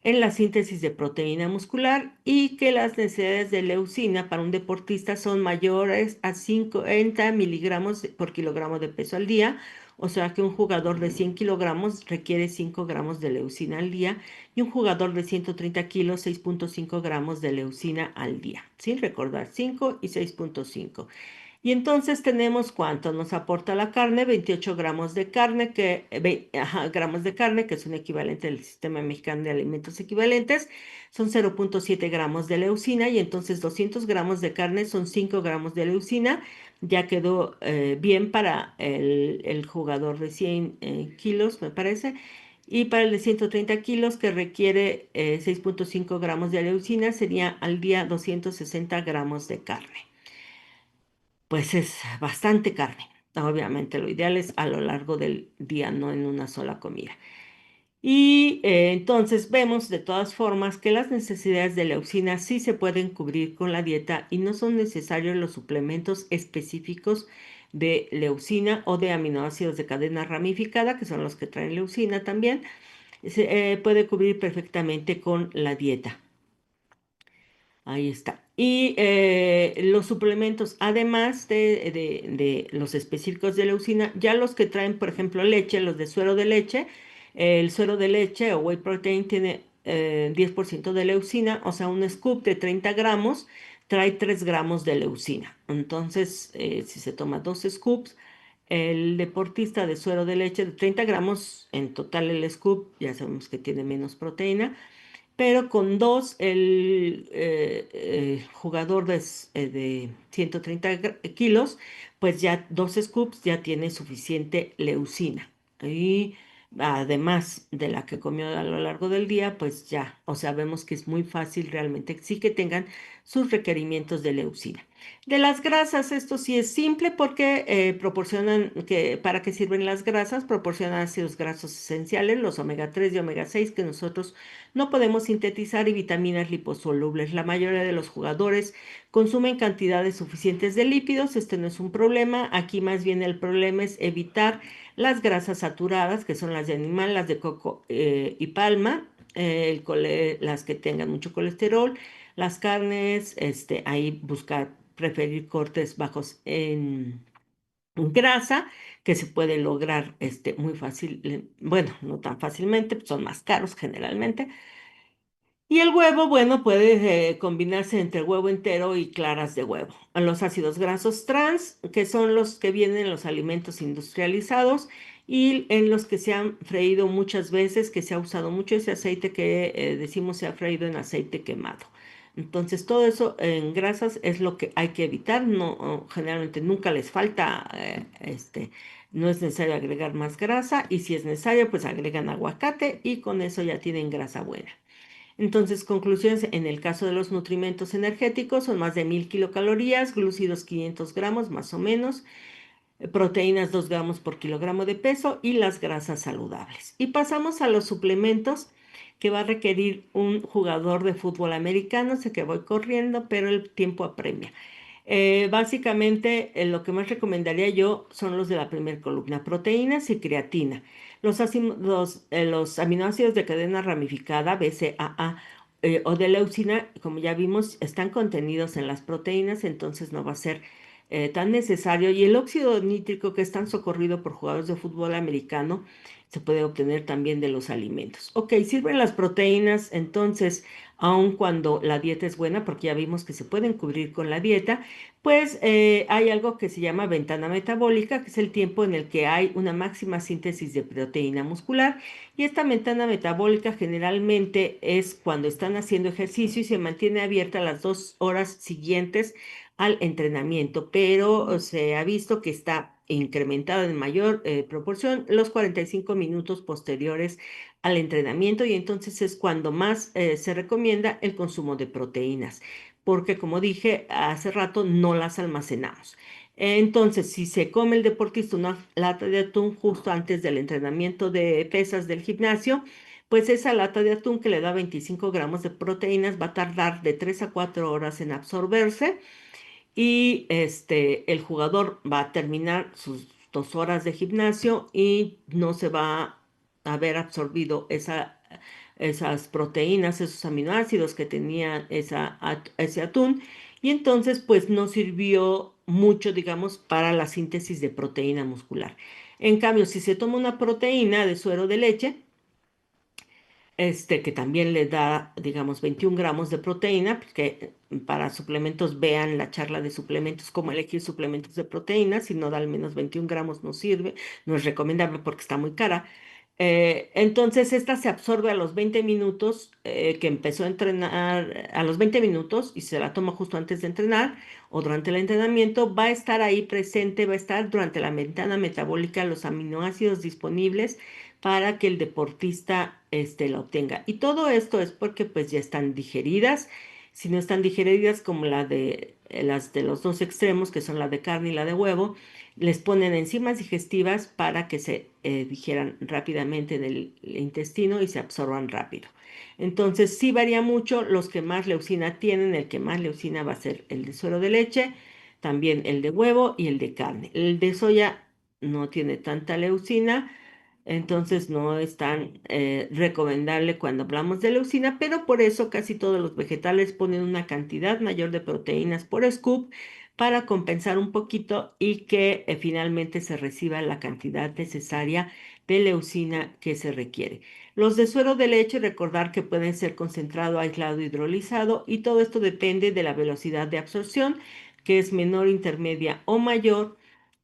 en la síntesis de proteína muscular, y que las necesidades de leucina para un deportista son mayores a 50 miligramos por kilogramo de peso al día. O sea que un jugador de 100 kilogramos requiere 5 gramos de leucina al día, y un jugador de 130 kilos 6,5 gramos de leucina al día. ¿Sí? Recordar 5 y 6,5. Y entonces tenemos cuánto nos aporta la carne, 28 gramos de carne, ajá, gramos de carne, que es un equivalente del Sistema Mexicano de Alimentos Equivalentes, son 0,7 gramos de leucina y entonces 200 gramos de carne son 5 gramos de leucina. Ya quedó bien para el jugador de 100 kilos, me parece. Y para el de 130 kilos, que requiere 6,5 gramos de leucina, sería al día 260 gramos de carne. Pues es bastante carne. Obviamente lo ideal es a lo largo del día, no en una sola comida. Y entonces vemos de todas formas que las necesidades de leucina sí se pueden cubrir con la dieta y no son necesarios los suplementos específicos de leucina o de aminoácidos de cadena ramificada, que son los que traen leucina también. Se puede cubrir perfectamente con la dieta. Ahí está. Y los suplementos, además de los específicos de leucina, ya los que traen, por ejemplo, leche, los de suero de leche, el suero de leche o whey protein tiene 10% de leucina, o sea, un scoop de 30 gramos trae 3 gramos de leucina. Entonces, si se toma dos scoops, el deportista de suero de leche de 30 gramos, en total el scoop, ya sabemos que tiene menos proteína, pero con dos, el jugador de 130 kilos, pues ya dos scoops ya tiene suficiente leucina. Y además de la que comió a lo largo del día, pues ya, o sea, vemos que es muy fácil realmente, sí que tengan sus requerimientos de leucina. De las grasas, esto sí es simple porque ¿para qué sirven las grasas? Proporcionan ácidos grasos esenciales, los omega 3 y omega 6 que nosotros no podemos sintetizar y vitaminas liposolubles. La mayoría de los jugadores consumen cantidades suficientes de lípidos. Este no es un problema. Aquí más bien el problema es evitar las grasas saturadas, que son las de animal, las de coco y palma, las que tengan mucho colesterol, las carnes, ahí buscar, preferir cortes bajos en grasa, que se puede lograr muy fácil, bueno, no tan fácilmente, pues son más caros generalmente. Y el huevo, bueno, puede combinarse entre huevo entero y claras de huevo. Los ácidos grasos trans, que son los que vienen en los alimentos industrializados y en los que se han freído muchas veces, que se ha usado mucho ese aceite que decimos se ha freído en aceite quemado. Entonces, todo eso en grasas es lo que hay que evitar. No, generalmente nunca les falta, no es necesario agregar más grasa y si es necesario, pues agregan aguacate y con eso ya tienen grasa buena. Entonces, conclusiones, en el caso de los nutrimentos energéticos son más de 1000 kilocalorías, glúcidos 500 gramos más o menos, proteínas 2 gramos por kilogramo de peso y las grasas saludables. Y pasamos a los suplementos que va a requerir un jugador de fútbol americano. Sé que voy corriendo, pero el tiempo apremia. Básicamente, lo que más recomendaría yo son los de la primera columna, proteínas y creatina. Los aminoácidos de cadena ramificada, BCAA, o de leucina, como ya vimos, están contenidos en las proteínas, entonces no va a ser tan necesario. Y el óxido nítrico, que es tan socorrido por jugadores de fútbol americano, se puede obtener también de los alimentos. Ok, sirven las proteínas, entonces, aun cuando la dieta es buena, porque ya vimos que se pueden cubrir con la dieta, pues hay algo que se llama ventana metabólica, que es el tiempo en el que hay una máxima síntesis de proteína muscular. Y esta ventana metabólica generalmente es cuando están haciendo ejercicio y se mantiene abierta las 2 horas siguientes al entrenamiento, pero se ha visto que está incrementada en mayor proporción los 45 minutos posteriores al entrenamiento y entonces es cuando más se recomienda el consumo de proteínas porque como dije hace rato, no las almacenamos. Entonces, si se come el deportista una lata de atún justo antes del entrenamiento de pesas del gimnasio, pues esa lata de atún que le da 25 gramos de proteínas va a tardar de 3 a 4 horas en absorberse y el jugador va a terminar sus 2 horas de gimnasio y no se va a haber absorbido esas proteínas, esos aminoácidos que tenía ese atún. Y entonces, pues no sirvió mucho, digamos, para la síntesis de proteína muscular. En cambio, si se toma una proteína de suero de leche, que también le da, digamos, 21 gramos de proteína, porque para suplementos vean la charla de suplementos, cómo elegir suplementos de proteína, si no da al menos 21 gramos no sirve, no es recomendable porque está muy cara. Entonces, esta se absorbe a los 20 minutos que empezó a entrenar, a los 20 minutos, y se la toma justo antes de entrenar o durante el entrenamiento, va a estar ahí presente, va a estar durante la ventana metabólica los aminoácidos disponibles para que el deportista la obtenga. Y todo esto es porque pues ya están digeridas. Si no están digeridas como las de los dos extremos, que son la de carne y la de huevo, les ponen enzimas digestivas para que se digieran rápidamente en el intestino y se absorban rápido. Entonces sí varía mucho. Los que más leucina tienen, el que más leucina va a ser el de suero de leche, también el de huevo y el de carne. El de soya no tiene tanta leucina, entonces no es tan recomendable cuando hablamos de leucina, pero por eso casi todos los vegetales ponen una cantidad mayor de proteínas por scoop para compensar un poquito y que finalmente se reciba la cantidad necesaria de leucina que se requiere. Los de suero de leche, recordar que pueden ser concentrado, aislado, hidrolizado, y todo esto depende de la velocidad de absorción, que es menor, intermedia o mayor.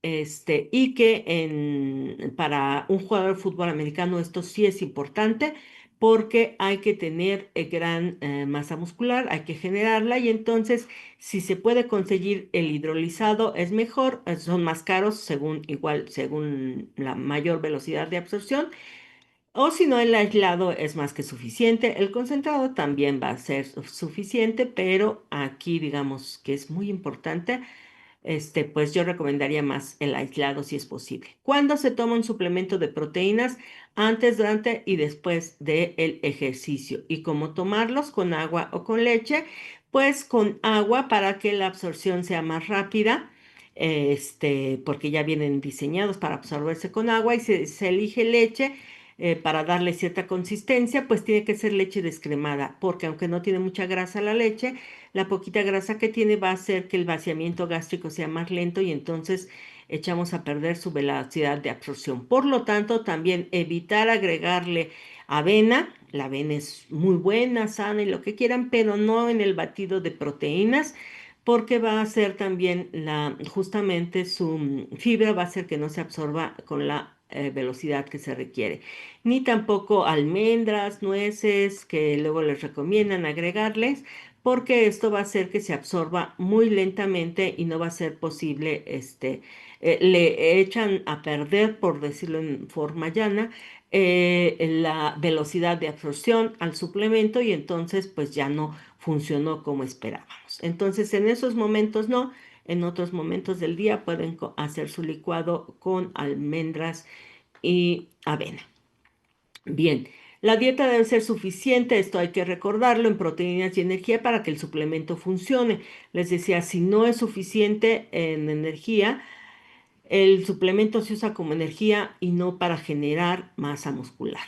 Y que para un jugador de fútbol americano esto sí es importante porque hay que tener gran masa muscular, hay que generarla, y entonces si se puede conseguir el hidrolizado es mejor. Son más caros según la mayor velocidad de absorción, o si no, el aislado es más que suficiente. El concentrado también va a ser suficiente, pero aquí digamos que es muy importante, pues yo recomendaría más el aislado si es posible. ¿Cuándo se toma un suplemento de proteínas? Antes, durante y después del ejercicio. ¿Y cómo tomarlos? ¿Con agua o con leche? Pues con agua para que la absorción sea más rápida. Porque ya vienen diseñados para absorberse con agua, y se elige leche para darle cierta consistencia, pues tiene que ser leche descremada, porque aunque no tiene mucha grasa la leche, la poquita grasa que tiene va a hacer que el vaciamiento gástrico sea más lento, y entonces echamos a perder su velocidad de absorción. Por lo tanto, también evitar agregarle avena. La avena es muy buena, sana y lo que quieran, pero no en el batido de proteínas, porque va a hacer también justamente su fibra va a hacer que no se absorba con la velocidad que se requiere. Ni tampoco almendras, nueces, que luego les recomiendan agregarles, porque esto va a hacer que se absorba muy lentamente y no va a ser posible, le echan a perder, por decirlo en forma llana, la velocidad de absorción al suplemento, y entonces pues ya no funcionó como esperábamos. Entonces en esos momentos no, en otros momentos del día pueden hacer su licuado con almendras y avena. Bien, la dieta debe ser suficiente, esto hay que recordarlo, en proteínas y energía para que el suplemento funcione. Les decía, si no es suficiente en energía, el suplemento se usa como energía y no para generar masa muscular.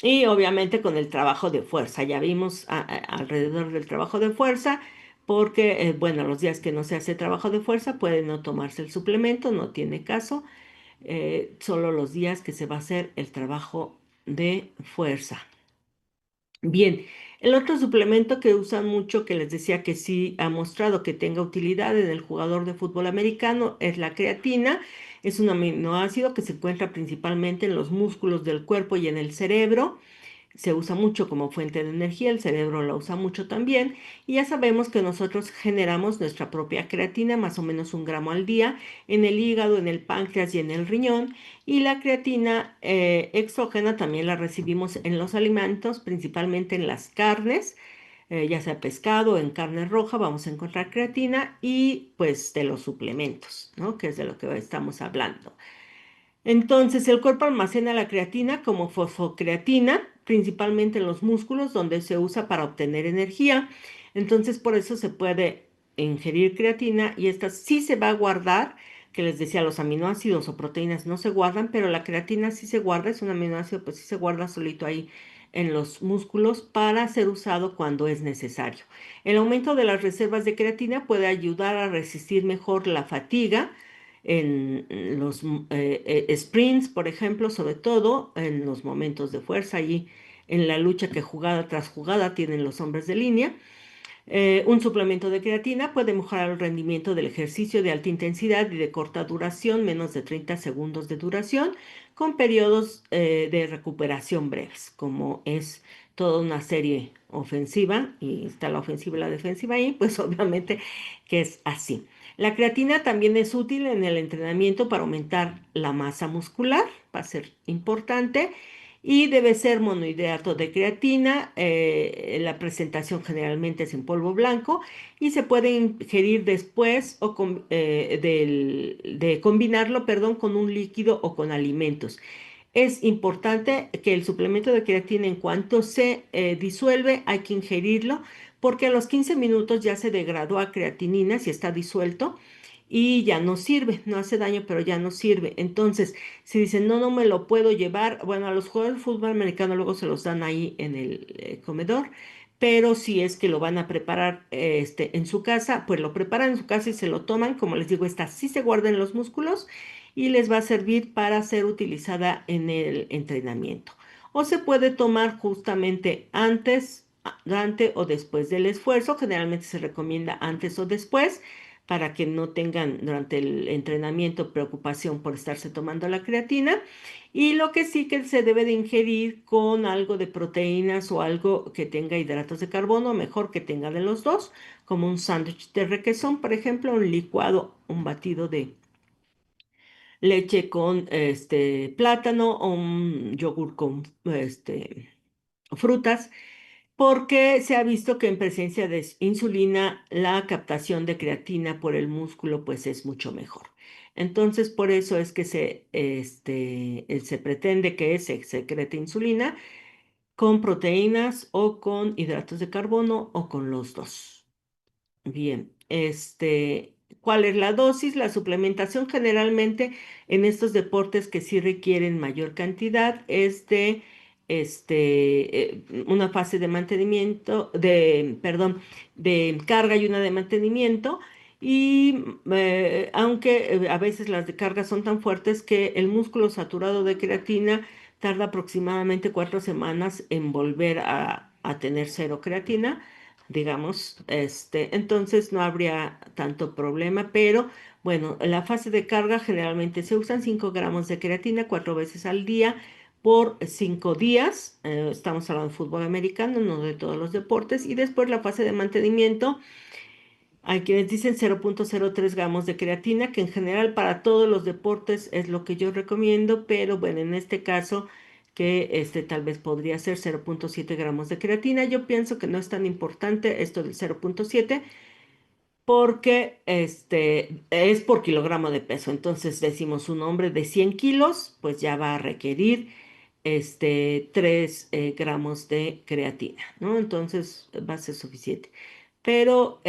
Y obviamente con el trabajo de fuerza, ya vimos alrededor del trabajo de fuerza, porque, bueno, los días que no se hace trabajo de fuerza puede no tomarse el suplemento, no tiene caso. Solo los días que se va a hacer el trabajo de fuerza. Bien, el otro suplemento que usan mucho, que les decía que sí ha mostrado que tenga utilidad en el jugador de fútbol americano, es la creatina. Es un aminoácido que se encuentra principalmente en los músculos del cuerpo y en el cerebro. Se usa mucho como fuente de energía, el cerebro lo usa mucho también, y ya sabemos que nosotros generamos nuestra propia creatina, más o menos 1 gramo al día, en el hígado, en el páncreas y en el riñón. Y la creatina exógena también la recibimos en los alimentos, principalmente en las carnes, ya sea pescado o en carne roja, vamos a encontrar creatina, y pues de los suplementos, ¿no? Que es de lo que estamos hablando. Entonces, el cuerpo almacena la creatina como fosfocreatina, principalmente en los músculos, donde se usa para obtener energía. Entonces, por eso se puede ingerir creatina, y esta sí se va a guardar, que les decía, los aminoácidos o proteínas no se guardan, pero la creatina sí se guarda, es un aminoácido, pues sí se guarda solito ahí en los músculos para ser usado cuando es necesario. El aumento de las reservas de creatina puede ayudar a resistir mejor la fatiga en los sprints, por ejemplo, sobre todo en los momentos de fuerza. Allí en la lucha que jugada tras jugada tienen los hombres de línea. Un suplemento de creatina puede mejorar el rendimiento del ejercicio de alta intensidad y de corta duración, menos de 30 segundos de duración, con periodos de recuperación breves, como es toda una serie ofensiva, y está la ofensiva y la defensiva ahí, pues obviamente que es así. La creatina también es útil en el entrenamiento para aumentar la masa muscular, va a ser importante, y debe ser monohidrato de creatina. La presentación generalmente es en polvo blanco y se puede ingerir después de combinarlo, perdón, con un líquido o con alimentos. Es importante que el suplemento de creatina en cuanto se disuelve hay que ingerirlo porque a los 15 minutos ya se degradó a creatinina si está disuelto y ya no sirve, no hace daño, pero ya no sirve. Entonces, si dicen, no, no me lo puedo llevar, bueno, a los jugadores de fútbol americano luego se los dan ahí en el comedor, pero si es que lo van a preparar en su casa, pues lo preparan en su casa y se lo toman. Como les digo, esta sí se guarda en los músculos y les va a servir para ser utilizada en el entrenamiento. O se puede tomar justamente antes, durante o después del esfuerzo. Generalmente se recomienda antes o después para que no tengan durante el entrenamiento preocupación por estarse tomando la creatina. Y lo que sí que se debe de ingerir con algo de proteínas o algo que tenga hidratos de carbono, mejor que tenga de los dos, como un sándwich de requesón, por ejemplo, un licuado, un batido de leche con plátano o un yogur con frutas, porque se ha visto que en presencia de insulina la captación de creatina por el músculo pues es mucho mejor. Entonces, por eso es que se pretende que se secrete insulina con proteínas o con hidratos de carbono o con los dos. Bien, ¿cuál es la dosis? La suplementación generalmente en estos deportes que sí requieren mayor cantidad es de una fase de mantenimiento, perdón, de carga y una de mantenimiento. Y aunque a veces las de carga son tan fuertes que el músculo saturado de creatina tarda aproximadamente 4 semanas en volver a tener cero creatina, digamos, entonces no habría tanto problema, pero bueno, en la fase de carga generalmente se usan 5 gramos de creatina 4 veces al día por 5 días. Estamos hablando de fútbol americano, no de todos los deportes, y después la fase de mantenimiento. Hay quienes dicen 0,03 gramos de creatina, que en general para todos los deportes es lo que yo recomiendo, pero bueno, en este caso que tal vez podría ser 0,7 gramos de creatina. Yo pienso que no es tan importante esto del 0,7 porque es por kilogramo de peso. Entonces decimos un hombre de 100 kilos, pues ya va a requerir 3 gramos de creatina, ¿no? Entonces va a ser suficiente. Pero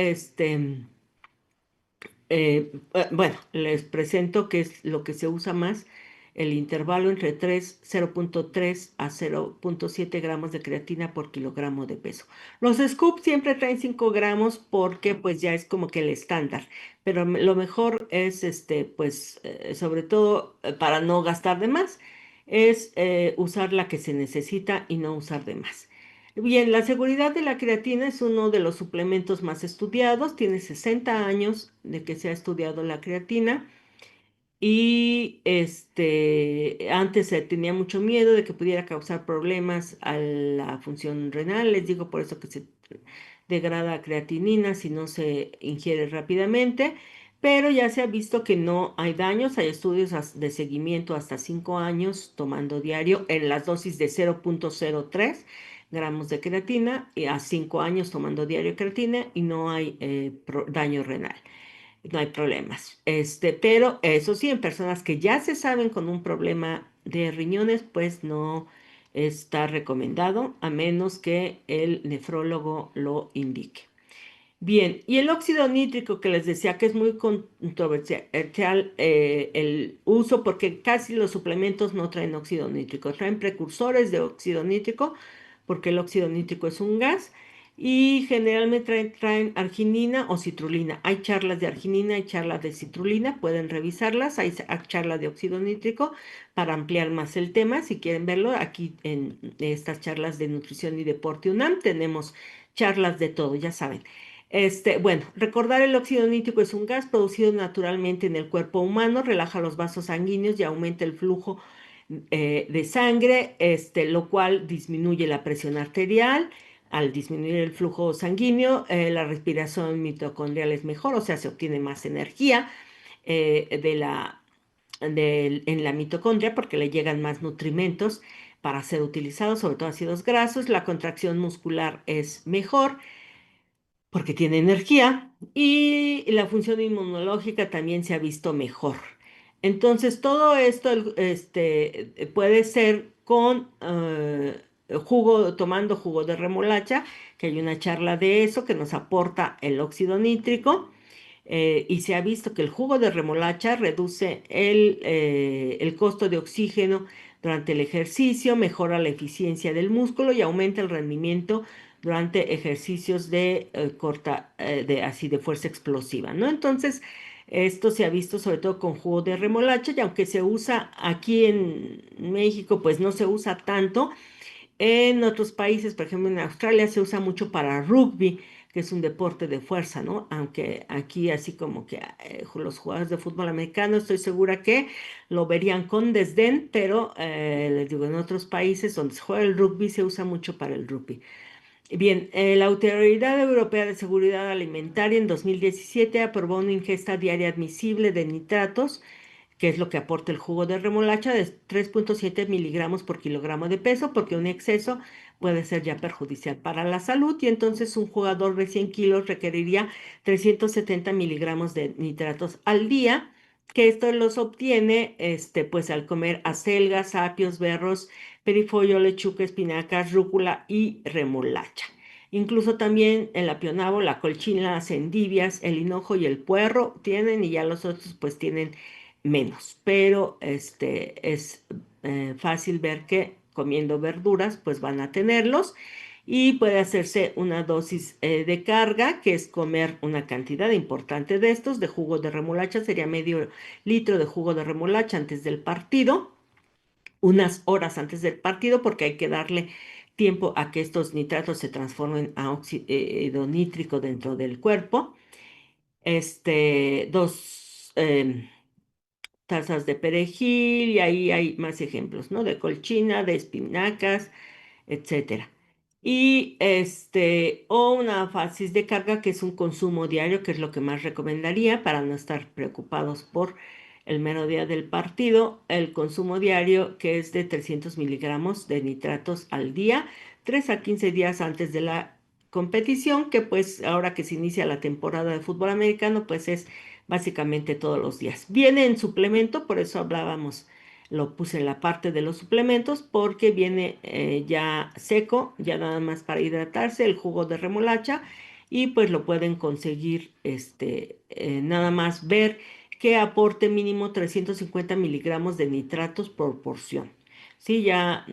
bueno, les presento que es lo que se usa más, el intervalo entre 0,3 a 0,7 gramos de creatina por kilogramo de peso. Los scoops siempre traen 5 gramos porque pues ya es como que el estándar, pero lo mejor es, pues sobre todo para no gastar de más, es usar la que se necesita y no usar de más. Bien, la seguridad de la creatina es uno de los suplementos más estudiados. Tiene 60 años de que se ha estudiado la creatina y antes se tenía mucho miedo de que pudiera causar problemas a la función renal. Les digo por eso que se degrada creatinina si no se ingiere rápidamente, pero ya se ha visto que no hay daños. Hay estudios de seguimiento hasta 5 años tomando diario en las dosis de 0,03 gramos de creatina y a 5 años tomando diario creatina y no hay daño renal. No hay problemas. Pero eso sí, en personas que ya se saben con un problema de riñones, pues no está recomendado a menos que el nefrólogo lo indique. Bien, y el óxido nítrico que les decía que es muy controversial el uso porque casi los suplementos no traen óxido nítrico, traen precursores de óxido nítrico porque el óxido nítrico es un gas. y generalmente traen arginina o citrulina. Hay charlas de arginina, hay charlas de citrulina, pueden revisarlas. Hay charlas de óxido nítrico para ampliar más el tema. Si quieren verlo, aquí en estas charlas de nutrición y deporte UNAM tenemos charlas de todo, ya saben. Bueno, recordar el óxido nítrico es un gas producido naturalmente en el cuerpo humano, relaja los vasos sanguíneos y aumenta el flujo de sangre, lo cual disminuye la presión arterial. Al disminuir el flujo sanguíneo, la respiración mitocondrial es mejor, o sea, se obtiene más energía en la mitocondria porque le llegan más nutrimentos para ser utilizados, sobre todo ácidos grasos. La contracción muscular es mejor porque tiene energía y la función inmunológica también se ha visto mejor. Entonces, todo esto puede ser con tomando jugo de remolacha, que hay una charla de eso que nos aporta el óxido nítrico. Y se ha visto que el jugo de remolacha reduce el costo de oxígeno durante el ejercicio, mejora la eficiencia del músculo y aumenta el rendimiento durante ejercicios así de fuerza explosiva, ¿no? Entonces, esto se ha visto sobre todo con jugo de remolacha y aunque se usa aquí en México, pues no se usa tanto. En otros países, por ejemplo en Australia, se usa mucho para rugby, que es un deporte de fuerza, ¿no? Aunque aquí así como que los jugadores de fútbol americano, estoy segura que lo verían con desdén, pero les digo, en otros países donde se juega el rugby se usa mucho para el rugby. Bien, la Autoridad Europea de Seguridad Alimentaria en 2017 aprobó una ingesta diaria admisible de nitratos, que es lo que aporta el jugo de remolacha, de 3,7 miligramos por kilogramo de peso, porque un exceso puede ser ya perjudicial para la salud y entonces un jugador de 100 kilos requeriría 370 miligramos de nitratos al día, que esto los obtiene pues al comer acelgas, apios, berros, perifollo, lechuga, espinacas, rúcula y remolacha. Incluso también el apionabo, la colchina, las endivias, el hinojo y el puerro tienen y ya los otros pues tienen menos, pero es fácil ver que comiendo verduras pues van a tenerlos y puede hacerse una dosis de carga, que es comer una cantidad importante de estos, de jugo de remolacha, sería medio litro de jugo de remolacha antes del partido, unas horas antes del partido, porque hay que darle tiempo a que estos nitratos se transformen a óxido nítrico dentro del cuerpo. Dos tazas de perejil, y ahí hay más ejemplos, ¿no? De colchina, de espinacas, etcétera. Y o una fasis de carga, que es un consumo diario, que es lo que más recomendaría para no estar preocupados por el mero día del partido. El consumo diario, que es de 300 miligramos de nitratos al día, 3 a 15 días antes de la competición, que pues ahora que se inicia la temporada de fútbol americano, pues es básicamente todos los días. Viene en suplemento, por eso hablábamos, lo puse en la parte de los suplementos porque viene ya seco, ya nada más para hidratarse, el jugo de remolacha, y pues lo pueden conseguir, nada más ver que aporte mínimo 350 miligramos de nitratos por porción. Sí, ya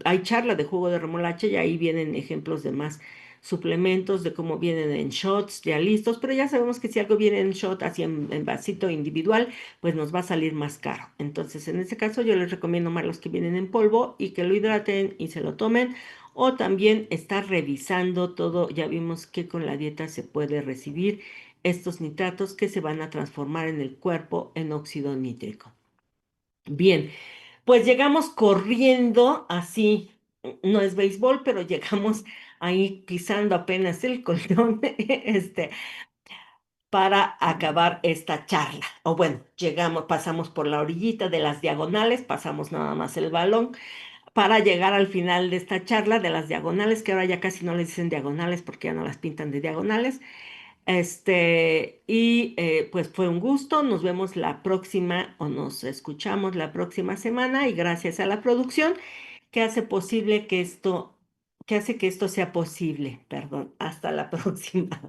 hay charla de jugo de remolacha y ahí vienen ejemplos de más suplementos, de cómo vienen en shots ya listos, pero ya sabemos que si algo viene en shot, así en vasito individual, pues nos va a salir más caro. Entonces, en este caso, yo les recomiendo más los que vienen en polvo y que lo hidraten y se lo tomen. O también estar revisando todo. Ya vimos que con la dieta se puede recibir estos nitratos que se van a transformar en el cuerpo en óxido nítrico. Bien, pues llegamos corriendo así. No es béisbol, pero llegamos ahí pisando apenas el cordón, para acabar esta charla. O bueno, pasamos por la orillita de las diagonales, pasamos nada más el balón para llegar al final de esta charla de las diagonales, que ahora ya casi no les dicen diagonales porque ya no las pintan de diagonales. Pues fue un gusto, nos vemos la próxima o nos escuchamos la próxima semana y gracias a la producción que hace posible que esto, que hace que esto sea posible. Perdón, hasta la próxima.